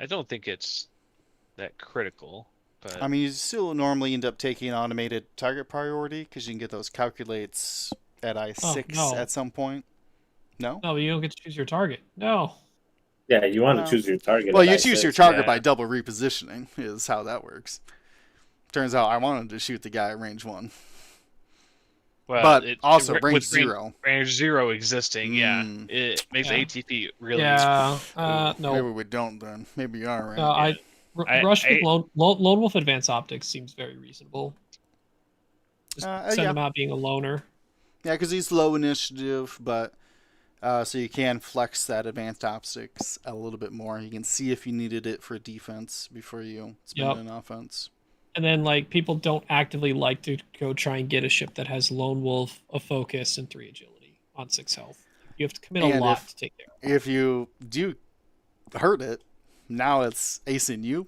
I don't think it's that critical. But I mean, you still normally end up taking automated target priority because you can get those calculates at I6 no. at some point. No? No, you don't get to choose your target. No. Yeah, you want Well- to choose your target. Well, at you choose I6. your target yeah. by double repositioning, is how that works. Turns out I wanted to shoot the guy at range 1. well, but it- also with range 0. Range 0 existing, yeah, Mm. it makes Yeah. ATP really. Yeah. Maybe No. we don't then. Maybe you are right. Rush with Lone Wolf Advanced Optics seems very reasonable. Just send yeah. him out being a loner. Yeah, because he's low initiative, but so you can flex that advanced optics a little bit more. You can see if you needed it for defense before you spend Yep. it in offense. And then like people don't actively like to go try and get a ship that has Lone Wolf, a focus, and 3 agility on 6 health. You have to commit a And lot to take care of. If you do hurt it, now it's acing you.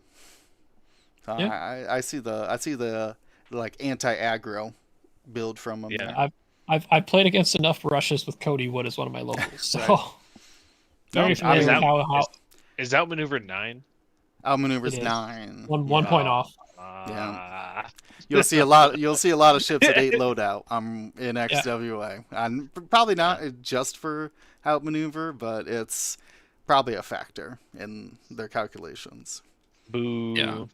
So Yeah. I see the like anti-aggro build from him. Yeah. there. I've played against enough rushes with Cody Wood as one of my locals, so Right. very No, familiar is with that- how Is outmaneuvered 9? Outmaneuver's It is. 9. one Yeah. point off. You'll see a lot. You'll see a lot of ships at 8 loadout. In XWA, and probably not just for outmaneuver, but it's probably a factor in their calculations. Boo. Yeah.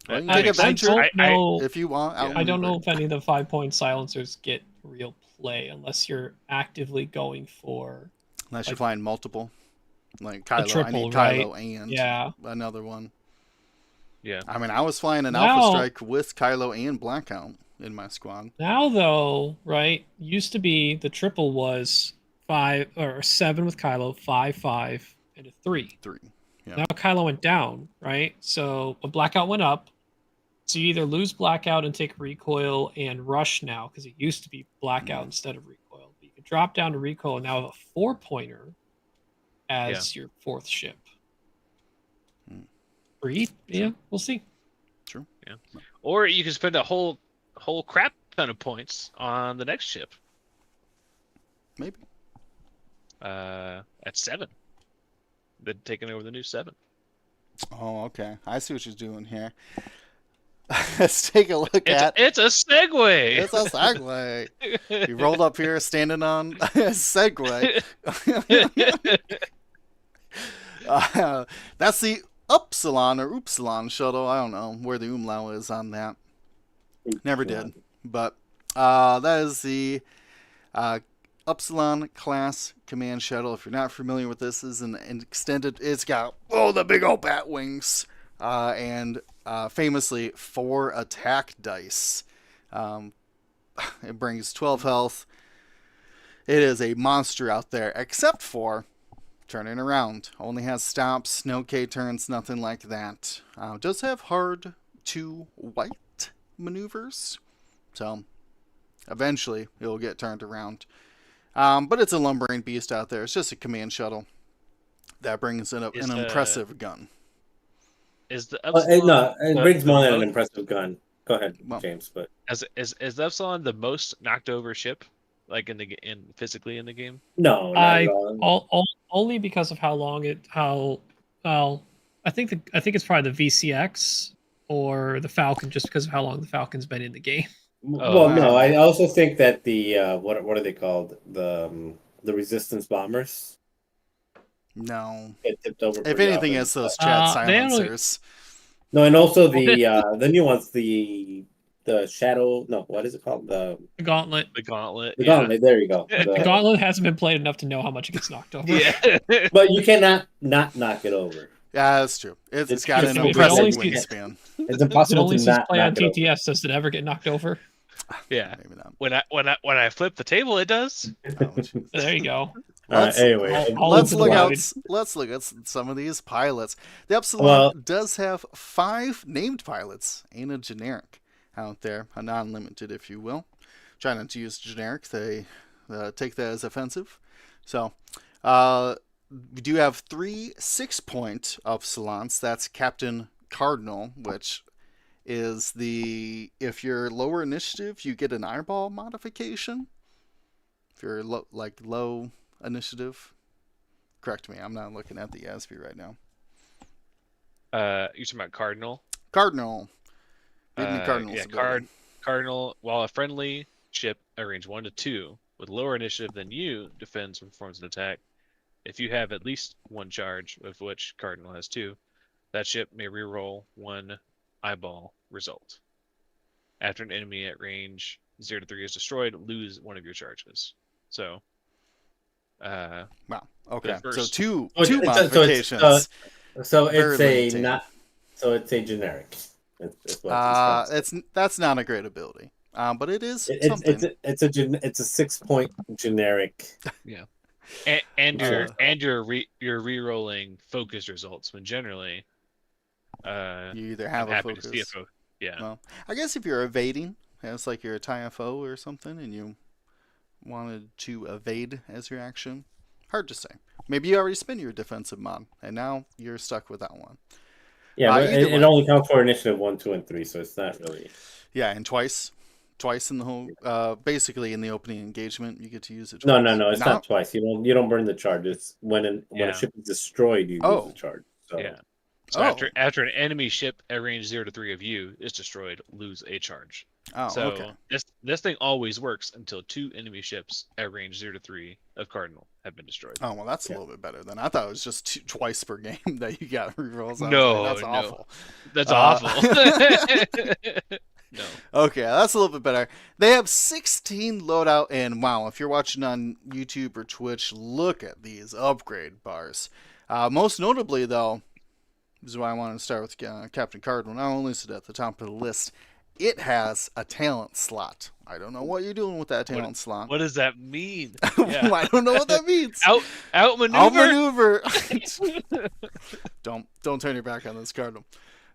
Well, you That take makes adventure sense. don't know. if you want. Yeah. I don't outmaneuver. know if any of the 5-point silencers get real play unless you're actively going for Unless you're like- flying multiple. Like a Kylo. I triple, need right? Kylo and Yeah. another one. Yeah. I mean, I was flying an Now- Alpha Strike with Kylo and Blackout in my squad. Now though, right? Used to be the triple was 5 or 7 with Kylo, 5, and a 3. 3. Yeah. Now Kylo went down, right? So a Blackout went up. So you either lose Blackout and take recoil and rush now, because it used to be Blackout instead of recoil. But you can drop down to recoil and now have a 4-pointer as your 4th ship. Hmm. Yeah, we'll see. True. Or you can spend a whole crap ton of points on the next ship. Maybe. At 7. Then taking over the new 7. Oh, okay. I see what you're doing here. Let's take a look at. It's a segue. It's a Segway. You rolled up here standing on a Segway. That's the Upsilon or Upsilon shuttle. I don't know where the umlaut is on that. Never did. But that is the Upsilon class command shuttle. If you're not familiar with this, is an extended. It's got the big old bat wings, and famously 4 attack dice. It brings 12 health. It is a monster out there, except for turning around. Only has stops, no K turns, nothing like that. Does have hard to white maneuvers, so eventually it'll get turned around. But it's a lumbering beast out there. It's just a command shuttle that brings in an impressive gun. Is the Upsilon no, it brings more than an most- impressive gun. Go ahead, Well, James. But is the Upsilon the most knocked over ship, like in physically in the game? no, not at all. Only because of I think it's probably the VCX or the Falcon, just because of how long the Falcon's been in the game. Well, wow. no, I also think that the what are they called? The Resistance bombers No. get tipped over. If pretty anything, often. it's those Chad they only- silencers. No, and also the new ones, the Shadow. No, what is it called? The Gauntlet. The Gauntlet. the Gauntlet. There you go. The The- Gauntlet hasn't been played enough to know how much it gets knocked over. Yeah. But you cannot not knock it over. Yeah, that's true. It's got an If it impressive only sees- wingspan. It's It impossible only to sees not play on knock it over. TTS. Does it ever get knocked over? Yeah. Maybe not. When I flip the table, it does. Ouch. There you go. Anyway, I'll Let's open look the out. wide. Let's look at some of these pilots. The Upsilon Well- does have 5 named pilots and a generic out there, a non-limited, if you will. Try not to use generic; they take that as offensive. So, we do have 3 6-point Upsilons. That's Captain Cardinal, which is if you're lower initiative, you get an eyeball modification. If you're low initiative, correct me. I'm not looking at the ASB right now. You're talking about Cardinal. Cardinal. Read me Cardinal's Yeah, ability. Cardinal. While a friendly ship at range 1 to 2 with lower initiative than you defends and performs an attack, if you have at least 1 charge, of which Cardinal has 2, that ship may reroll 1 eyeball result. After an enemy at range 0 to 3 is destroyed, lose 1 of your charges. So, Wow. Okay. So first- two So it's- modifications. So Very it's a limiting. not. So it's a generic. That's what it's That's not a great ability. But it is It's something. it's a 6-point generic. and Uh, you're re-rolling focus results when generally You either I'm have a happy focus. to see a focus. Yeah. Well, I guess if you're evading, it's like you're a TIFO or something, and you wanted to evade as your action. Hard to say. Maybe you already spent your defensive mod, and now you're stuck with that one. Yeah, but either it way. only counts for initiative 1, 2, and 3, so it's not really. Yeah, and twice in the whole, basically in the opening engagement, you get to use it. No, Twice. it's not twice. You don't burn the charges when a Yeah. ship is destroyed. You lose the charge. So Yeah. So Oh. after an enemy ship at range 0 to 3 of you is destroyed, lose a charge. Oh, So okay. this thing always works until 2 enemy ships at range 0 to 3 of Cardinal have been destroyed. Oh, well, that's a Yeah. little bit better then. I thought it was just twice per game that you got rerolls. I was like, No, that's no. awful. That's Uh, awful. No. Okay, that's a little bit better. They have 16 loadout, and wow, if you're watching on YouTube or Twitch, look at these upgrade bars. Most notably, though, this is why I wanted to start with Captain Cardinal. Not only is it at the top of the list, it has a talent slot. I don't know what you're doing with that talent slot. What does that mean? Yeah. I don't know what that means. Outmaneuver. Don't turn your back on this Cardinal.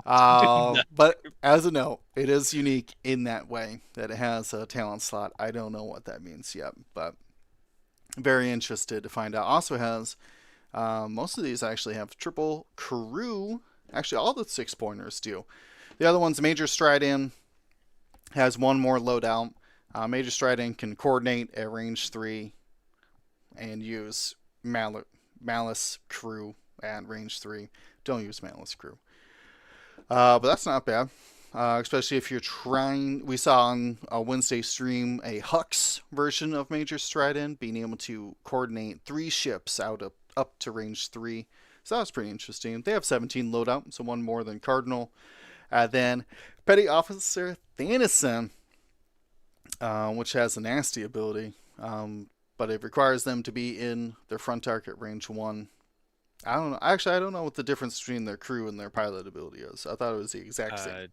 not. But as a note, it is unique in that way that it has a talent slot. I don't know what that means yet, but very interested to find out. Also has most of these actually have triple crew. Actually, all the 6-pointers do. The other one's Major Stridon has one more loadout. Major Stridon can coordinate at range 3 and use Malice crew at range 3. Don't use Malice crew. But that's not bad. Especially if you're trying. We saw on a Wednesday stream a Hux version of Major Stridon being able to coordinate 3 ships up to range 3. So that was pretty interesting. They have 17 loadout, so one more than Cardinal. Then Petty Officer Thanison, which has a nasty ability, but it requires them to be in their front target range 1. I don't know. Actually, I don't know what the difference between their crew and their pilot ability is. I thought it was the exact same.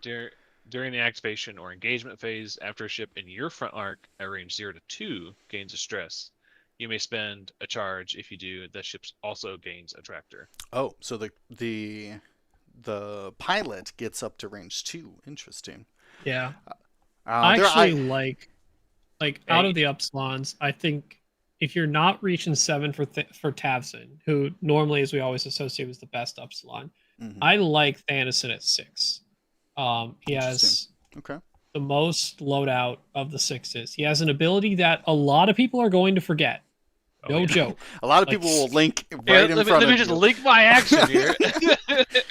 During the activation or engagement phase, after a ship in your front arc at range 0 to 2 gains a stress, you may spend a charge. If you do, the ship also gains a tractor. Oh, so the pilot gets up to range 2. Interesting. Yeah. I actually like out Hey. of the Upsilons, I think if you're not reaching 7 for Tavson, who normally, as we always associate, was the best Upsilon, I like Thanison at 6. He has okay. the most loadout of the 6s. He has an ability that a lot of people are going to forget. No joke. A lot of people will link right in front of you. Let me just link my action here.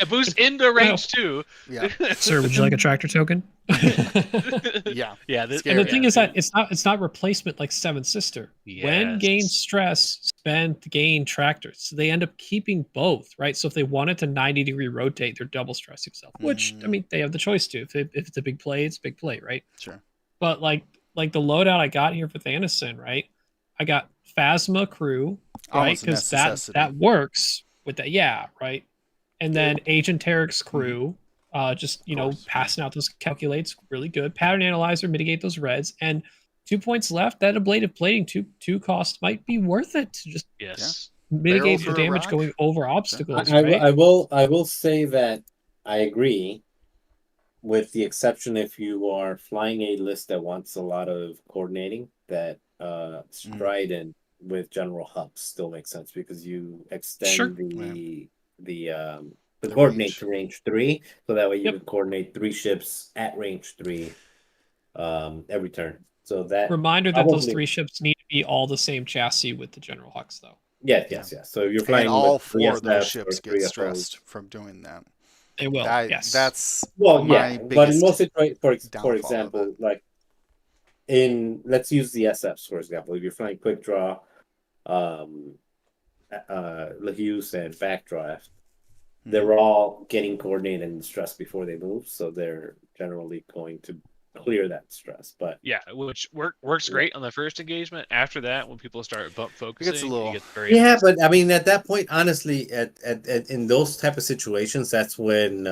A boost into range 2. Yeah. Sir, would you like a tractor token? Yeah. Yeah. And the thing is that it's not replacement like Seven Sister. Yes. When gain stress, spend gain tractors. So they end up keeping both, right? So if they wanted to 90-degree rotate, they're double stressing themselves. Which I mean, they have the choice to. If it's a big play, it's a big play, right? Sure. But like the loadout I got here for Thanison, right? I got Phasma crew, right? Because that works with that, yeah, right. And then Agent Terek's crew, just passing out those calculates really good. Pattern analyzer, mitigate those reds, and 2 points left. That ablative plating two cost might be worth it to just mitigate the damage going over obstacles. Right? I will say that I agree, with the exception if you are flying a list that wants a lot of coordinating, that Stridon with General Hubs still makes sense because you extend the coordinate to range 3, so that way you can coordinate 3 ships at range 3 every turn. So that reminder that those 3 ships need to be all the same chassis with the General Hux, though. Yes. So if you're flying, and all 4 of those ships get stressed from doing that. They will. Yes. That's my biggest. But in most, for example, like let's use the SFs for example. If you're flying quick draw, Lahuse and backdraft, they're all getting coordinated and stressed before they move, so they're generally going to clear that stress. But yeah, which works great on the first engagement. After that, when people start bump focusing, it gets very intense. But I mean, at that point, honestly, at in those type of situations, that's when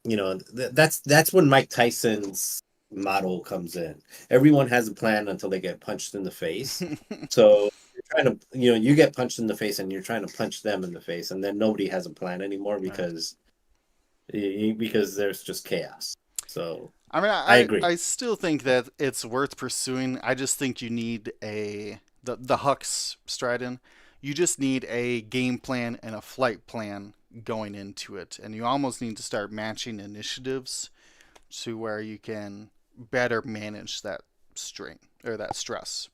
that's when Mike Tyson's model comes in. Everyone has a plan until they get punched in the face. So you're trying to, you get punched in the face and you're trying to punch them in the face, and then nobody has a plan anymore because there's just chaos. So I mean, I agree. I still think that it's worth pursuing. I just think you need the Hux Stridon. You just need a game plan and a flight plan going into it, and you almost need to start matching initiatives to where you can better manage that strain or that stress.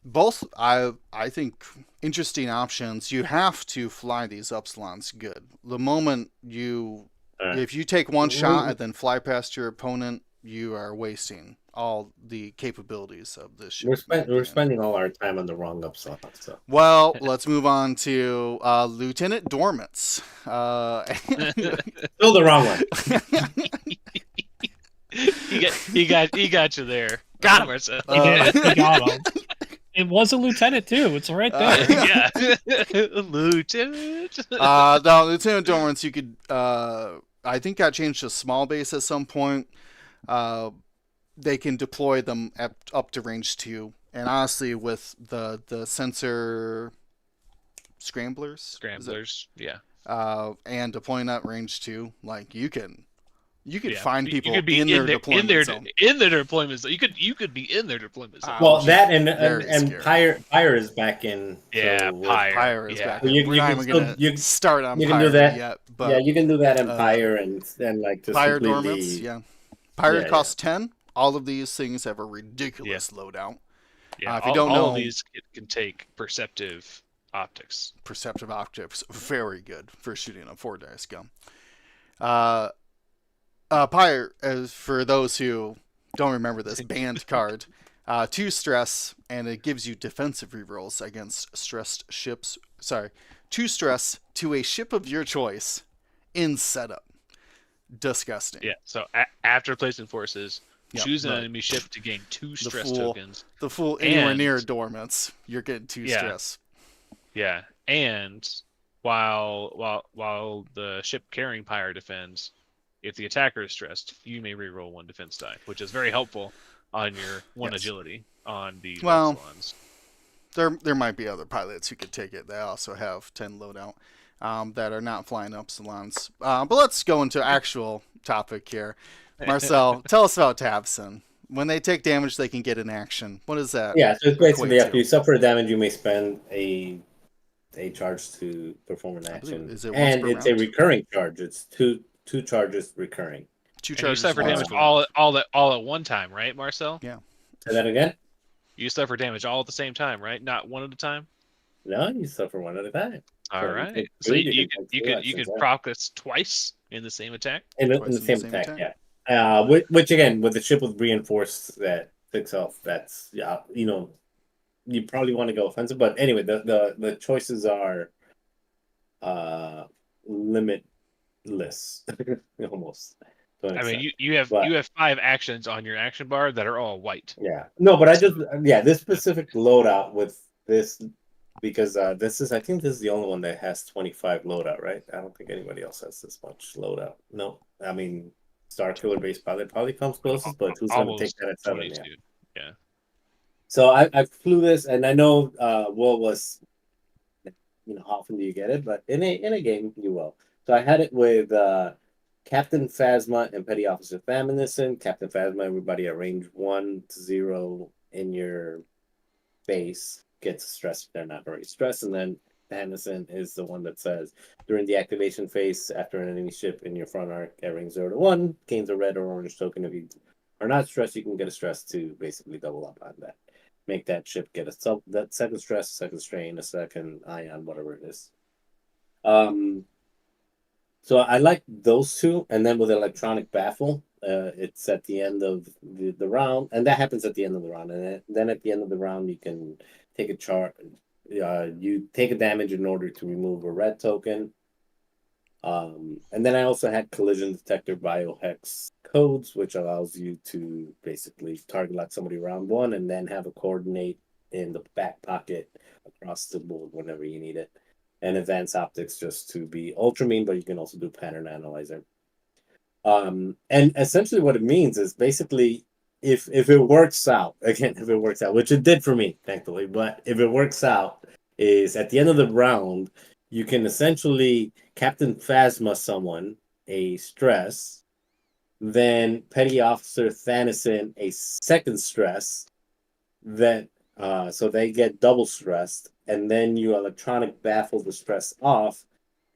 Both I think interesting options. You have to fly these Upsilons good. The moment you Alright. If you take one We- shot and then fly past your opponent, you are wasting all the capabilities of this ship. We're spending all our time on the wrong Upsilon. So Well, let's move on to Lieutenant Dormants. still the wrong one. he got you there. Got him. Marcel. He did. He got him. It was a lieutenant too. It's right there. Yeah. Lieutenant. No, Lieutenant Dormants, you could. I think got changed to small base at some point. They can deploy them up to range 2. And honestly, with the sensor scramblers, Yeah. and deploying that range 2, like you can Yeah. find You people could be in their deployment zone. in their deployment zone. You could be in their deployment zone. Well, which that is and very Pyre is back in. Yeah, so with- Pyre. is Yeah. back. You- We're you not can even still- gonna you- start on you can Pyre do that. yet, but yeah, you can do that in uh, Pyre and like just Pyre completely. Dormants, yeah. Pyre Yeah, costs 10. All of these things have a ridiculous loadout. Yeah. If you all, don't all know- of these can take perceptive optics. Perceptive optics, very good for shooting a 4-dice gun. Pyre, as for those who don't remember this, banned card. 2 stress, and it gives you defensive rerolls against stressed ships. Sorry, 2 stress to a ship of your choice in setup. Disgusting. Yeah. So after placing forces, Yep, choose an but enemy ship to gain 2 stress fool- tokens. The fool anywhere And- near Dormants, you're getting 2 Yeah. stress. Yeah. And while the ship carrying Pyre defends, if the attacker is stressed, you may reroll 1 defense die, which is very helpful on your 1 Yes. agility on the Well, Upsilons. There might be other pilots who could take it. They also have 10 loadout that are not flying Upsilons. But let's go into actual topic here. Marcel, tell us about Tabson. When they take damage, they can get an action. What is that? Yeah, so it's basically equate after to? you suffer damage, you may spend a charge to perform an I believe- action, is it once and per it's a round? recurring charge. It's two charges recurring. 2 And you charges. suffer once damage per round. all at one time, right, Marcel? Yeah. Say that again? You suffer damage all at the same time, right? Not one at a time. No, you suffer one at a time. All So you right. take So two, you you could can take two you actions, could yeah. proc this twice in the same attack. In the Twice same attack, attack. yeah. Which again, with the ship with reinforced that picks off, that's you probably want to go offensive. But anyway, the choices are limitless almost. to an I mean, extent. you have But- 5 actions on your action bar that are all white. Yeah. No, but this specific loadout with this, because I think this is the only one that has 25 loadout, right? I don't think anybody else has this much loadout. No, I mean, Starkiller Base Pilot probably comes closest, but who's going to take Almost that at 7? 22. Yeah. So I flew this, and I know Will was, how often do you get it? But in a game, you will. So I had it with Captain Phasma and Petty Officer Faminison. Captain Phasma, everybody at range 1 to 0 in your base gets stressed if they're not very stressed. And then Faminison is the one that says, during the activation phase, after an enemy ship in your front arc at range 0 to 1, gains a red or orange token. If you are not stressed, you can get a stress to basically double up on that. Make that ship get that second stress, second strain, a second ion, whatever it is. So I like those two, and then with electronic baffle, it's at the end of the round, and that happens at the end of the round, and then at the end of the round you can take a chart. You take a damage in order to remove a red token. And then I also had collision detector biohex codes, which allows you to basically target lock somebody round 1 and then have a coordinate in the back pocket across the board whenever you need it. And advanced optics just to be ultra mean, but you can also do pattern analyzer. And essentially what it means is basically if it works out, which it did for me, thankfully, but if it works out, is at the end of the round, you can essentially Captain Phasma someone a stress, then Petty Officer Thanison a second stress, that so they get double stressed, and then you electronic baffle the stress off,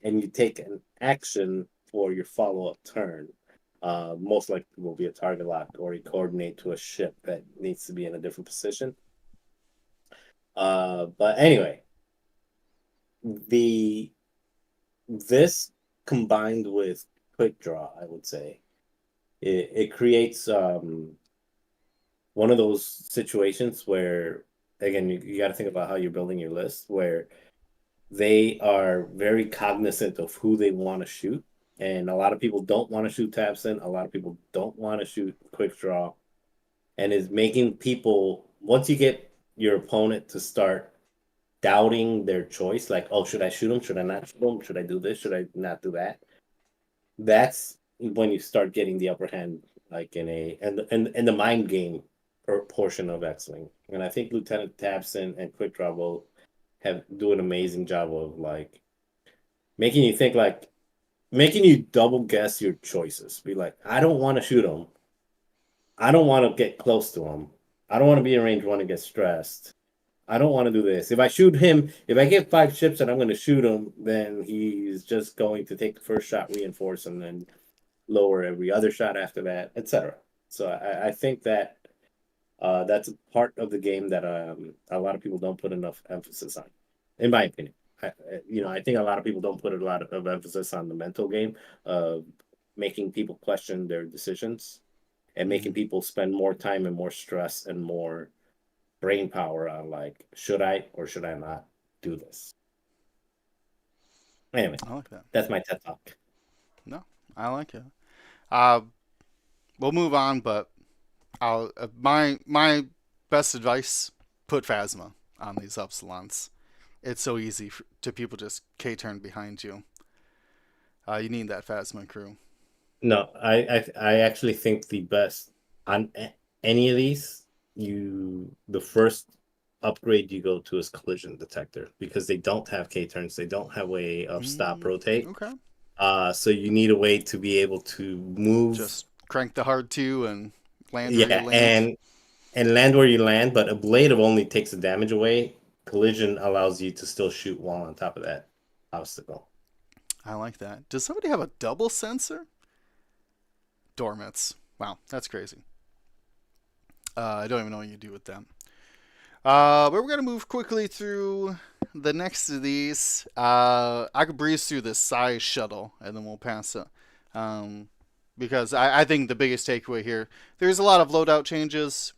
and you take an action for your follow-up turn. Most likely will be a target lock or a coordinate to a ship that needs to be in a different position. But anyway, this combined with quick draw, I would say. It creates one of those situations where, again, you got to think about how you're building your list, where they are very cognizant of who they want to shoot. And a lot of people don't want to shoot Tabson. A lot of people don't want to shoot quick draw. And is making people, once you get your opponent to start doubting their choice, like, oh, should I shoot him? Should I not shoot him? Should I do this? Should I not do that? That's when you start getting the upper hand, like in the mind game portion of X-Wing. And I think Lieutenant Tabson and Quick Draw both do an amazing job of like making you think, like making you double guess your choices. Be like, I don't want to shoot him. I don't want to get close to him. I don't want to be in range one and get stressed. I don't want to do this. If I shoot him, if I get 5 ships and I'm going to shoot him, then he's just going to take the first shot, reinforce, and then lower every other shot after that, etc. So I think that that's a part of the game that a lot of people don't put enough emphasis on, in my opinion. I think a lot of people don't put a lot of emphasis on the mental game of making people question their decisions and making people spend more time and more stress and more brain power on, like, should I or should I not do this? Anyway, I like that. that's my TED Talk. No, I like it. We'll move on, but my best advice: put Phasma on these Upsilons. It's so easy to people just K-turn behind you. You need that Phasma crew. No, I actually think the best on any of these, the first upgrade you go to is collision detector, because they don't have K-turns, they don't have a way of stop rotate. Okay. So you need a way to be able to move. Just crank the hard 2 and land where you land. and land where you land, but ablative only takes the damage away. Collision allows you to still shoot while on top of that obstacle. I like that. Does somebody have a double sensor? Dormits. Wow, that's crazy. I don't even know what you do with them. But we're going to move quickly through the next of these. I could breeze through this size shuttle, and then we'll pass it. Because I think the biggest takeaway here, there's a lot of loadout changes.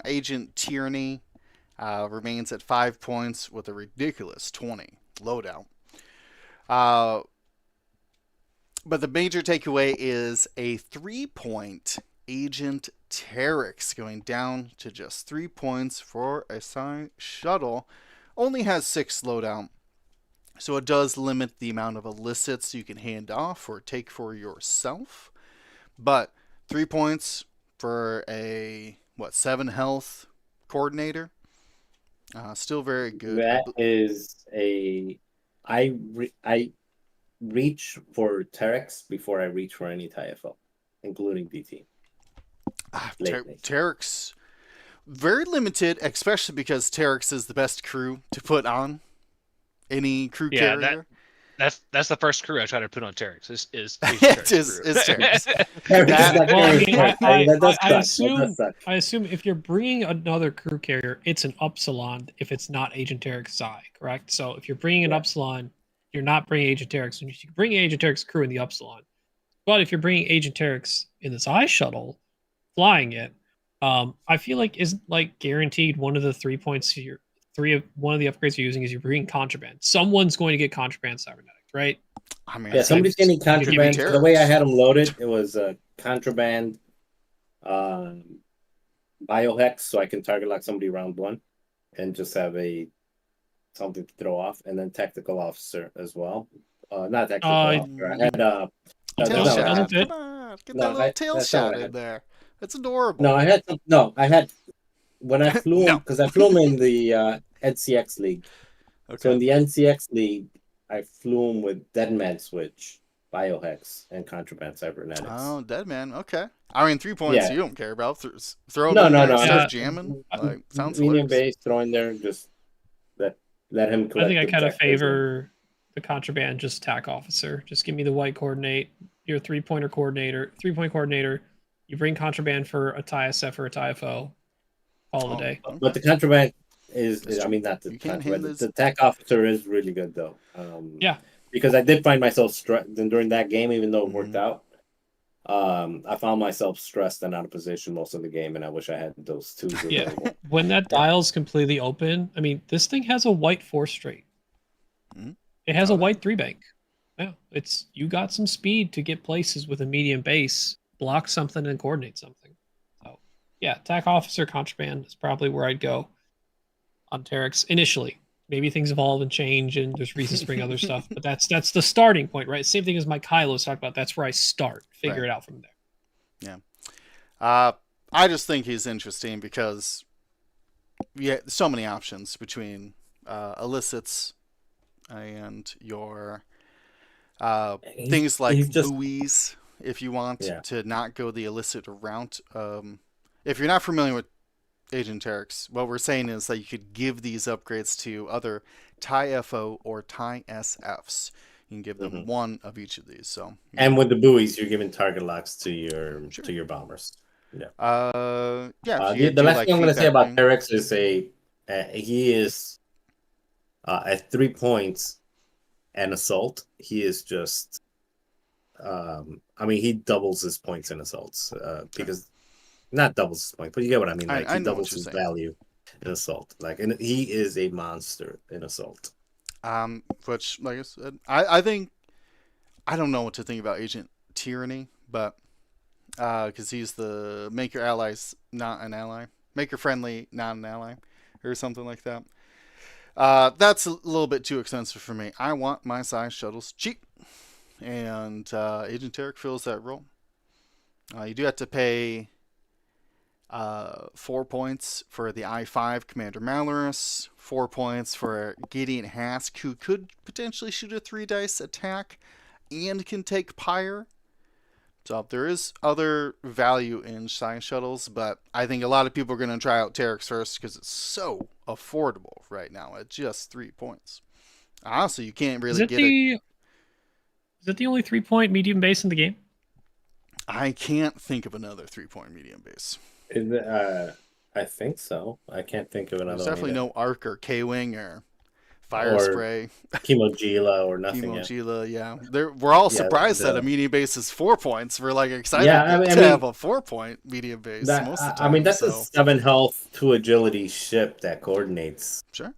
Agent Tyranny remains at 5 points with a ridiculous 20 loadout. But the major takeaway is a 3-point Agent Terex going down to just 3 points for a Psi shuttle. Only has 6 loadout, so it does limit the amount of elicits you can hand off or take for yourself. But 3 points for a 7 health coordinator, still very good. That is I reach for Terex before I reach for any TIFO, including DT. Terex, very limited, especially because Terex is the best crew to put on any crew carrier. That's the first crew I try to put on Terex. Is Terex. I assume if you're bringing another crew carrier, it's an Upsilon if it's not Agent Terex Psi, correct? So if you're bringing an Upsilon, you're not bringing Agent Terex. You can bring Agent Terex crew in the Upsilon. But if you're bringing Agent Terex in the Psi shuttle, flying it, I feel like isn't like guaranteed one of the 3 points one of the upgrades you're using is you're bringing contraband. Someone's going to get contraband cybernetics, right? I mean, yeah, somebody's getting contraband. The way I had them loaded, it was contraband, biohex, so I can target lock somebody round 1, and just have something to throw off, and then tactical officer as well. Not tactical officer. I had tail shot. Come on, get that little tail shot in there. That's adorable. I had when I flew him, because I flew him in the NCX League. Okay. So in the NCX League, I flew him with Deadman Switch, Biohex, and Contraband Cybernetics. Oh, Deadman. Okay. I mean, 3 points you don't care about. Throw no, start jamming. Sounds medium base, throw in there, just let him collect. I think I kind of favor the Contraband just attack officer. Just give me the white coordinate, your 3-point coordinator. You bring Contraband for a TISF or a TIFO. All the day. Okay. But the Contraband is I mean, not the Contraband. The attack officer is really good, though. Yeah. because I did find myself stressed during that game, even though it worked Mhm. out. I found myself stressed and out of position most of the game, and I wish I had those twos Yeah. available. When that Yeah. dial's completely open, I mean, this thing has a white 4 straight. Mhm. It has Oh, a yeah. white 3 bank. Yeah, it's you got some speed to get places with a medium base, block something and coordinate something. So yeah, attack officer contraband is probably where I'd go on Terex initially. Maybe things evolve and change, and there's reasons to bring other stuff, but that's the starting point, right? Same thing as my Kylo's talked about. That's where I start. Figure Right. it out from there. Yeah. I just think he's interesting because yeah, so many options between illicits and your things like He's just buoys if you want yeah. to not go the illicit route. If you're not familiar with Agent Terex, what we're saying is that you could give these upgrades to other TIE FO or TIE SFs. You can give them one of each of these. So And with the buoys, you're giving target locks to sure. your bombers. Yeah. Yeah, if you The do last like thing I'm going to say feedback about ring. Terex is he is at 3 points and assault. He is just I mean, he doubles his points in assaults Sure. because not doubles his points, but you get what I mean. Like I he know what doubles you're his saying. value in assault. Like, and he is a monster in assault. Which, like I said, I think I don't know what to think about Agent Tyranny, but because he's the make your allies not an ally, make your friendly not an ally, or something like that. That's a little bit too expensive for me. I want my size shuttles cheap, and Agent Tarek fills that role. You do have to pay 4 points for the I-5 Commander Malorus, 4 points for Gideon Hask, who could potentially shoot a 3 dice attack and can take Pyre. So there is other value in science shuttles, but I think a lot of people are going to try out Terex first because it's so affordable right now at just 3 points. Honestly, you can't Is really it get it. the only 3 point medium base in the game? I can't think of another 3 point medium base. Is it, I think so. I can't think of There's another one definitely either. no Arc or K Wing or Fire Or Spray, Kimogila or nothing. Chemo Yeah, Gila. Yeah, we're all yeah. surprised that a medium base is 4 points. We're like Yeah. excited I to have mean, a 4 point medium base that most of the I mean time. that's a So 7 health 2 agility ship that coordinates sure,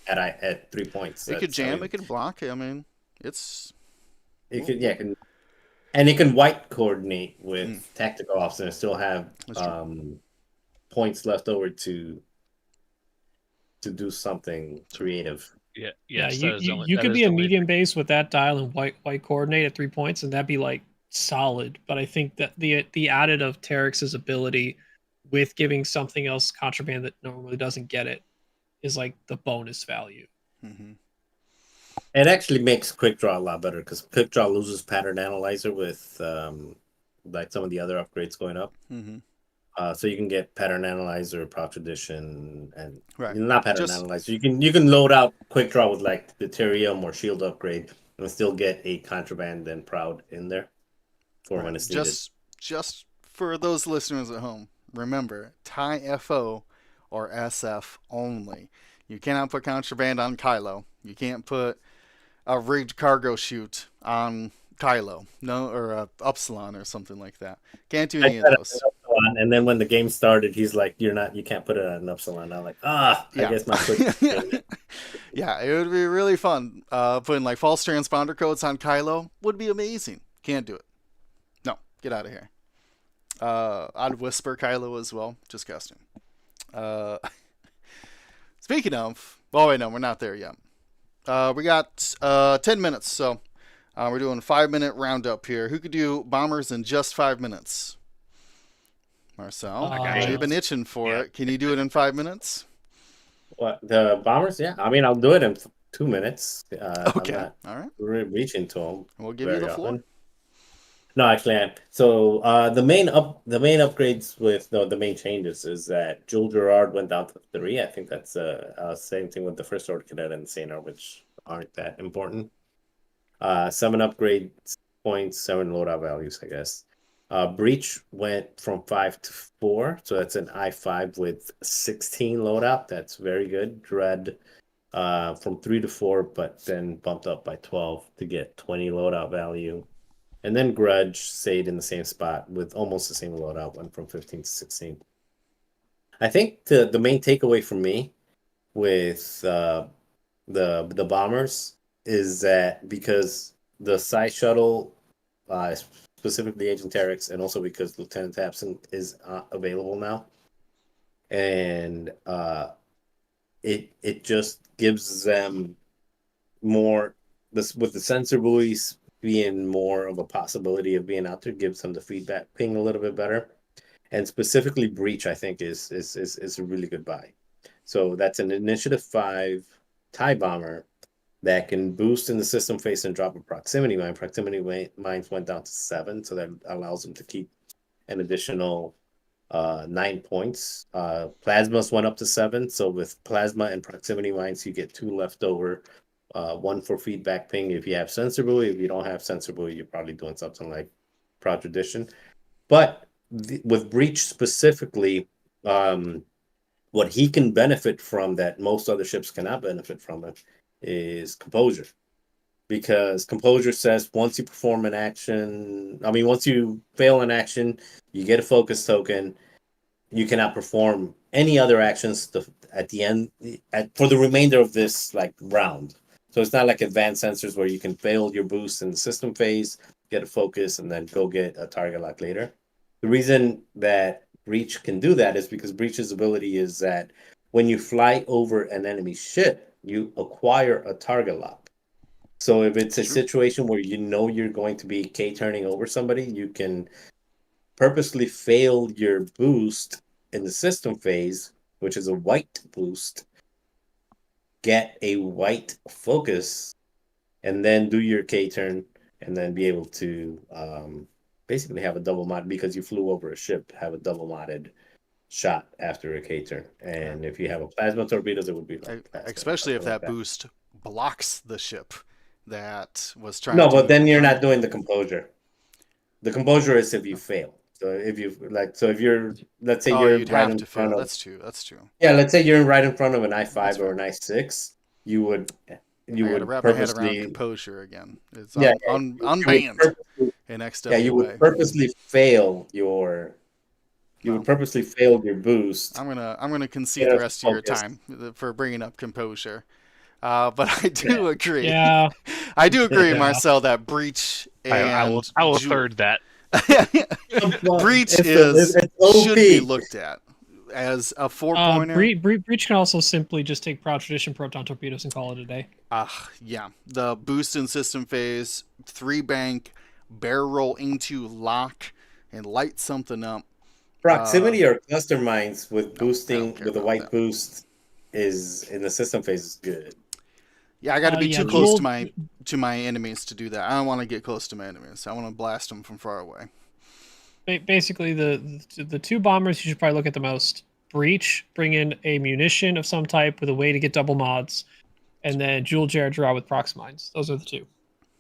at 3 points. it could That's I jam, it mean could block. I mean, it's it well, could yeah and it can white coordinate mm, with tactical ops and still have that's true. points left over to do something creative. Yeah, Yeah, yes, you that could is be the a only medium base with that dial and white coordinate at 3 points, and that'd be like solid. But I think that the added of Terex's ability with giving something else contraband that normally doesn't get it is like the bonus value. Mm-hmm. It actually makes quick draw a lot better because quick draw loses pattern analyzer with like some of the other upgrades going up. Mm-hmm. So you can get pattern analyzer, prop tradition, and Right. not pattern Just analyzer. You can load out quick draw with like deuterium or shield upgrade and still get a contraband and proud in there for when right. it's needed. Just for those listeners at home, remember TIE FO or SF only. You cannot put contraband on Kylo. You can't put a rigged cargo chute on Kylo. No, or a Upsilon or something like that. Can't do I any of set up an those. Upsilon, and then when the game started, he's like, you can't put it on an Upsilon." I'm like, I Yeah. guess my quick. Yeah, it would be really fun. Putting like false transponder codes on Kylo would be amazing. Can't do it. No, get out of here. I'd whisper Kylo as well. Just casting. Uh, speaking of, well, wait, no, we're not there yet. We got 10 minutes, so we're doing a 5 minute roundup here. Who could do bombers in just 5 minutes? Marcel, I know you've been itching for yeah. it. Can you do it in 5 minutes? What the bombers? Yeah, I mean, I'll do it in 2 minutes. I'm Okay, not all right. reaching to them We'll give you very the floor. often. No, actually, I am. So the main upgrades with the main changes is that Jewel Gerard went down to 3. I think that's same thing with the First Order Cadet and Saner, which aren't that important. 7 upgrade points, 7 loadout values, I guess. Breach went from 5 to 4, so that's an I-5 with 16 loadout. That's very good. Dread from 3 to 4, but then bumped up by 12 to get 20 loadout value. And then Grudge stayed in the same spot with almost the same loadout, went from 15 to 16. I think the main takeaway for me with the bombers is that because the side shuttle, specifically Agent Terex, and also because Lieutenant Tapson is available now, and it just gives them more this with the sensor buoys being more of a possibility of being out there, gives them the feedback ping a little bit better. And specifically Breach, I think, is a really good buy. So that's an Initiative 5 TIE bomber that can boost in the system phase and drop a proximity mine. Proximity mines went down to 7, so that allows them to keep an additional 9 points. Plasmas went up to 7, so with plasma and proximity mines, you get 2 left over. 1 for feedback ping if you have sensor buoy. If you don't have sensor buoy, you're probably doing something like Proud Tradition. But with Breach specifically, what he can benefit from that most other ships cannot benefit from it is composure. Because composure says once you perform an action, once you fail an action, you get a focus token. You cannot perform any other actions at the end for the remainder of this round. So it's not like advanced sensors where you can fail your boost in the system phase, get a focus, and then go get a target lock later. The reason that Breach can do that is because Breach's ability is that when you fly over an enemy ship, you acquire a target lock. So if it's a situation where you know you're going to be K-turning over somebody, you can purposely fail your boost in the system phase, which is a white boost, get a white focus, and then do your K-turn, and then be able to basically have a double mod because you flew over a ship, have a double modded shot after a K-turn. And if you have a plasma torpedoes, it would be like plasma, especially if that like boost blocks the ship that was trying No, to but then you're bring not doing the composure. The composure is if you fail. So if you're, let's say you're you'd right have in to front fail. of, That's true. yeah, let's say you're right in front of an That's I5 or fair. an I6, you I gotta would wrap my head around purposely, composure again. It's yeah, you would unbanned purposely, in yeah, you XWA. would purposely fail your, Well, boost. I'm gonna concede Get the a rest of your focus. time for bringing up composure. But I do agree. Yeah, I do agree, yeah. Marcel, that Breach I and will third that. Breach It's should be OP. looked at as a 4-pointer. Breach can also simply just take Proud Tradition proton torpedoes and call it a day. Yeah, the boost in system phase, 3 bank, barrel roll into lock, and light something up. Proximity or cluster mines with No, I don't boosting care with a about white that. boost is in the system phase is good. Yeah, I got to be Yeah, too close Jewel. to my enemies to do that. I don't want to get close to my enemies. I want to blast them from far away. Basically, the 2 bombers you should probably look at the most. Breach, bring in a munition of some type with a way to get double mods, and then Jewel Jared draw with prox mines. Those are the 2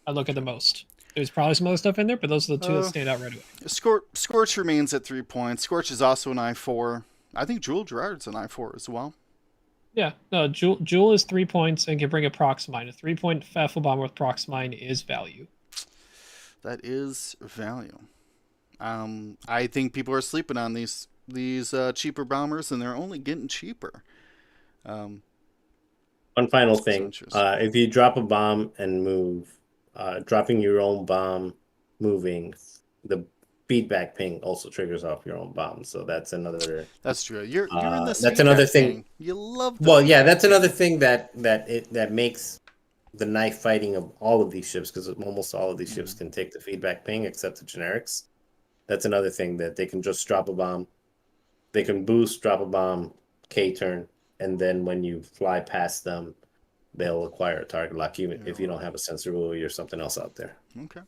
I look at the most. There's probably some other stuff in there, but those are the 2 that stand out right away. Scorch remains at 3 points. Scorch is also an I4. I think Jewel Gerard's an I4 as well. Yeah, no, Jewel is 3 points and can bring a prox mine. A 3-point Faffle bomber with prox mine is value. That is value. I think people are sleeping on these cheaper bombers, and they're only getting cheaper. One final thing: if you drop a bomb and move, dropping your own bomb, moving, the feedback ping also triggers off your own bomb. So that's another. That's true. You're in this. That's another thing. Ping. You love. The Well, yeah, that's ping. another thing that makes the knife fighting of all of these ships, because almost all of these ships can take the feedback ping except the generics. That's another thing that they can just drop a bomb. They can boost, drop a bomb, K-turn, and then when you fly past them, they'll acquire a target lock, even if you don't have a sensor buoy or something else out there. Okay.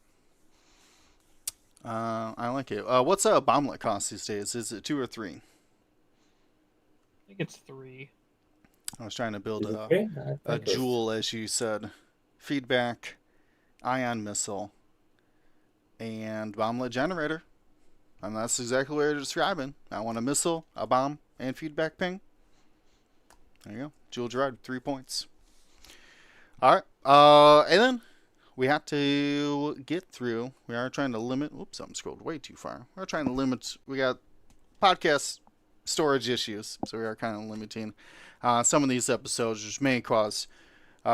I like it. What's a bomblet cost these days? Is it 2 or 3? I think it's 3. I was trying to build Okay. a jewel, as you said. Feedback, ion missile, and bomblet generator. And that's exactly what you're describing. I want a missile, a bomb, and feedback ping. There you go. Jewel Gerard, 3 points. All right. And then we have to get through. We are trying to limit. Oops, I'm scrolled way too far. We're trying to limit. We got podcast storage issues, so we are kind of limiting some of these episodes, which may cause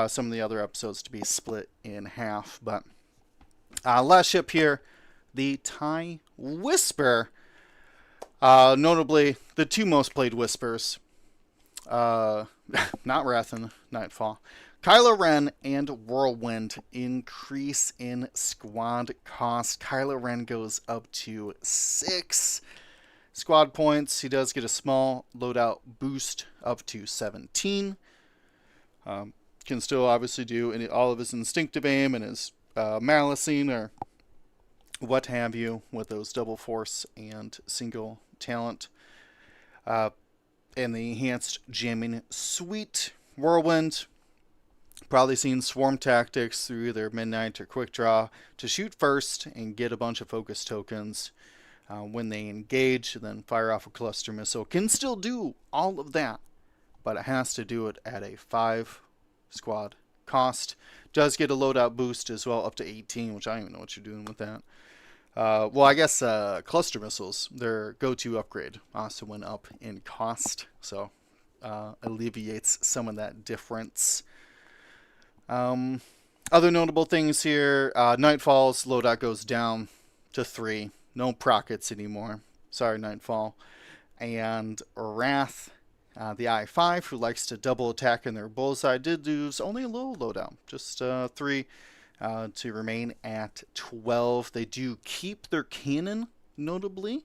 some of the other episodes to be split in half. But last ship here, the TIE Whisper. Notably, the two most played Whispers. Not Wrath and Nightfall. Kylo Ren and Whirlwind increase in squad cost. Kylo Ren goes up to 6 squad points. He does get a small loadout boost up to 17. Can still obviously do all of his instinctive aim and his malicing or what have you with those double force and single talent. And the enhanced jamming suite. Whirlwind, probably seen swarm tactics through either midnight or quick draw to shoot first and get a bunch of focus tokens when they engage, then fire off a cluster missile. Can still do all of that, but it has to do it at a 5 squad cost. Does get a loadout boost as well up to 18, which I don't even know what you're doing with that. Well, I guess cluster missiles, their go-to upgrade, also went up in cost, so alleviates some of that difference. Other notable things here, Nightfall's loadout goes down to 3. No prockets anymore. Sorry, Nightfall. And Wrath, the I-5, who likes to double attack in their bullseye, did lose only a little loadout, just 3. To remain at 12. They do keep their cannon, notably.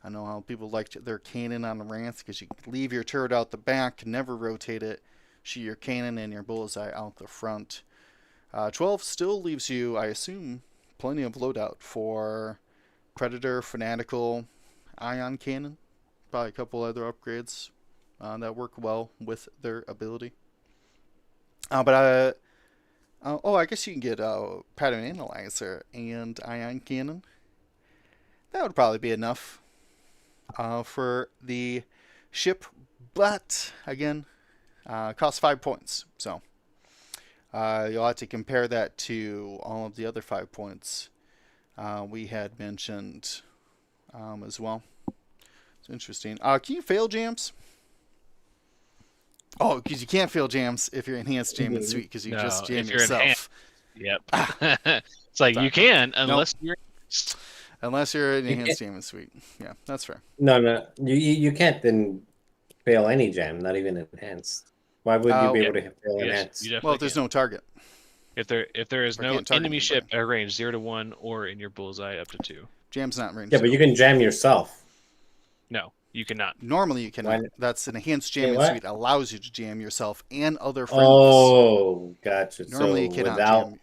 I know how people like their cannon on the Wrath because you can leave your turret out the back, never rotate it, shoot your cannon and your bullseye out the front. 12 still leaves you, I assume, plenty of loadout for Predator, Fanatical, Ion Cannon. Probably a couple other upgrades that work well with their ability. I guess you can get Pattern Analyzer and Ion Cannon. That would probably be enough for the ship, but again, costs 5 points. So you'll have to compare that to all of the other 5 points we had mentioned as well. It's interesting. Can you fail jams? Oh, because you can't fail jams if you're enhanced jamming suite because you just jam yourself. Yep. It's like you can unless you're unless you're an enhanced jamming suite. Yeah, that's fair. No, you can't then fail any jam, not even enhanced. Why would you be able to fail enhanced? Well, if there's no target. If there is no enemy ship at range 0 to 1 or in your bullseye up to 2. Jam's not in range. Yeah, but you can jam yourself. No, you cannot. Normally you cannot. That's an enhanced jamming suite allows you to jam yourself and other friends. Oh, gotcha. Normally you cannot jam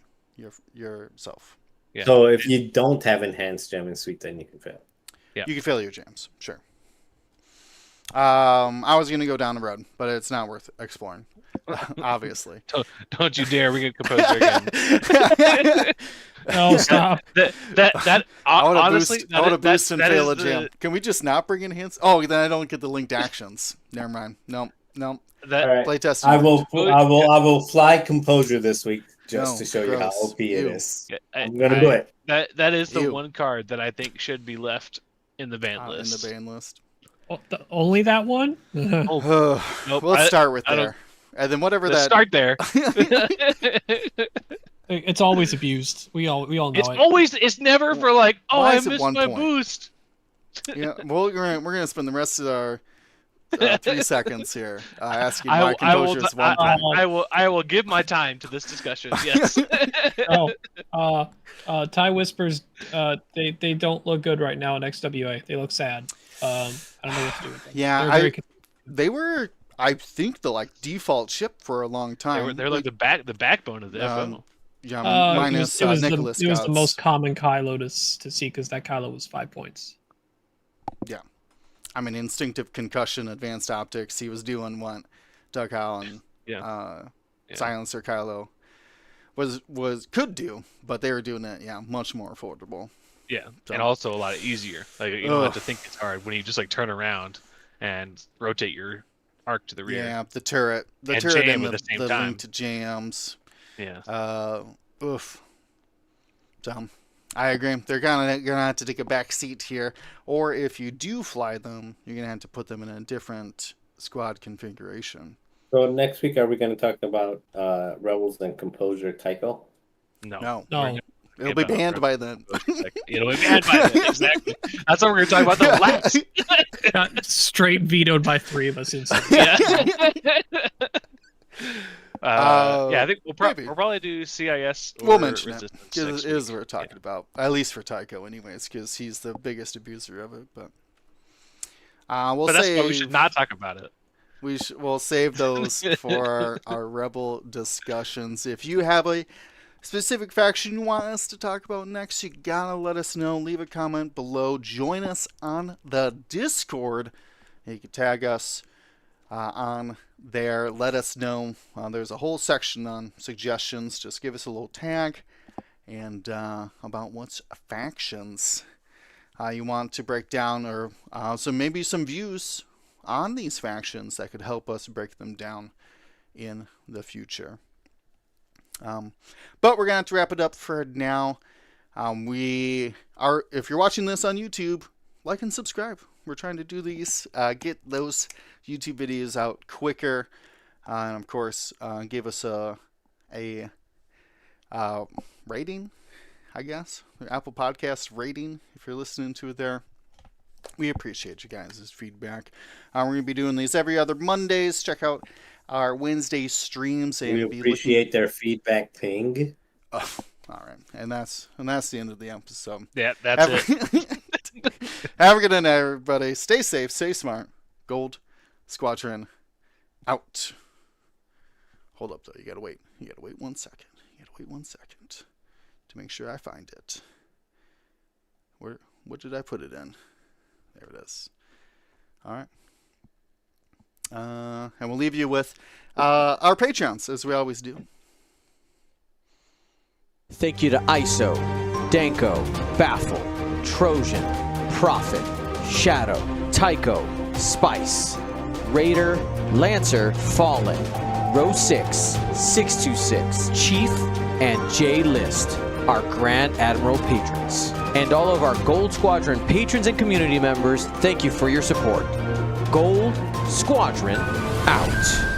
yourself. Yeah. So if you don't have enhanced jamming suite, then you can fail. Yeah. You can fail your jams, sure. I was gonna go down the road, but it's not worth exploring. Obviously. Don't you dare bring a composer again. No, stop. That honestly, I want to boost and fail a jam. Can we just not bring enhanced? Oh, then I don't get the linked actions. Never mind. No. Right. Playtest. I will fly composure this week just to show you how OP it is. I'm gonna do it. That is the one card that I think should be left in the ban list. In the ban list. Only that one? Nope. Let's start with there. And then whatever let's start there. It's always abused. We all know it's never for like, I missed my boost. Yeah, well, we're gonna spend the rest of our 3 seconds here asking why composure is 1 point. I will give my time to this discussion. Yes. TIE Whispers, they don't look good right now in XWA. They look sad. I don't know what to do with them. Yeah, they were, I think, the default ship for a long time. They're like the backbone of the FO. Yeah, minus Nicholas. It was the most common Kylo to see because that Kylo was 5 points. Yeah, I mean, instinctive concussion, advanced optics. He was doing what Doug Allen, Silencer Kylo could do, but they were doing it, much more affordable. Yeah, so. And also a lot easier. Like you don't have to think it's hard when you just turn around and rotate your arc to the rear. Yeah, the turret and the link to jams. Yeah. Oof. So, I agree. They're gonna have to take a back seat here, or if you do fly them, you're gonna have to put them in a different squad configuration. So next week, are we going to talk about Rebels and Composure Tycho? No. No. It'll be banned by then. It'll be banned by then. Exactly. That's what we're going to talk about the last. Got straight vetoed by 3 of us instantly. Yeah. I think we'll maybe. probably do CIS. Or We'll mention it. Resistance It next is week. what we're talking about. At least for Tycho, anyways, because he's the biggest abuser of it. But we'll But that's save. why we should not talk about it. We'll save those for our Rebel discussions. If you have a specific faction you want us to talk about next, you gotta let us know. Leave a comment below. Join us on the Discord. You can tag us on there. Let us know. There's a whole section on suggestions. Just give us a little tag and about what factions you want to break down, or so maybe some views on these factions that could help us break them down in the future. But we're going to have to wrap it up for now. If you're watching this on YouTube, like and subscribe. We're trying to do these, get those YouTube videos out quicker. And of course, give us a rating, I guess. Apple Podcast rating, if you're listening to it there. We appreciate you guys' feedback. We're going to be doing these every other Mondays. Check out our Wednesday streams. And We appreciate their feedback, ping. Oh, all right. And that's the end of the episode. Yeah, that's it. Have a good night, everybody. Stay safe, stay smart. Gold Squadron out. Hold up, though. You got to wait. You got to wait 1 second. You got to wait 1 second to make sure I find it. What did I put it in? There it is. All right. And we'll leave you with our Patreons, as we always do. Thank you to ISO, Danko, Baffle, Trojan, Prophet, Shadow, Tycho, Spice, Raider, Lancer, Fallen, Row 6, 626, Chief, and J List, our Grand Admiral patrons. And all of our Gold Squadron patrons and community members, thank you for your support. Gold Squadron out.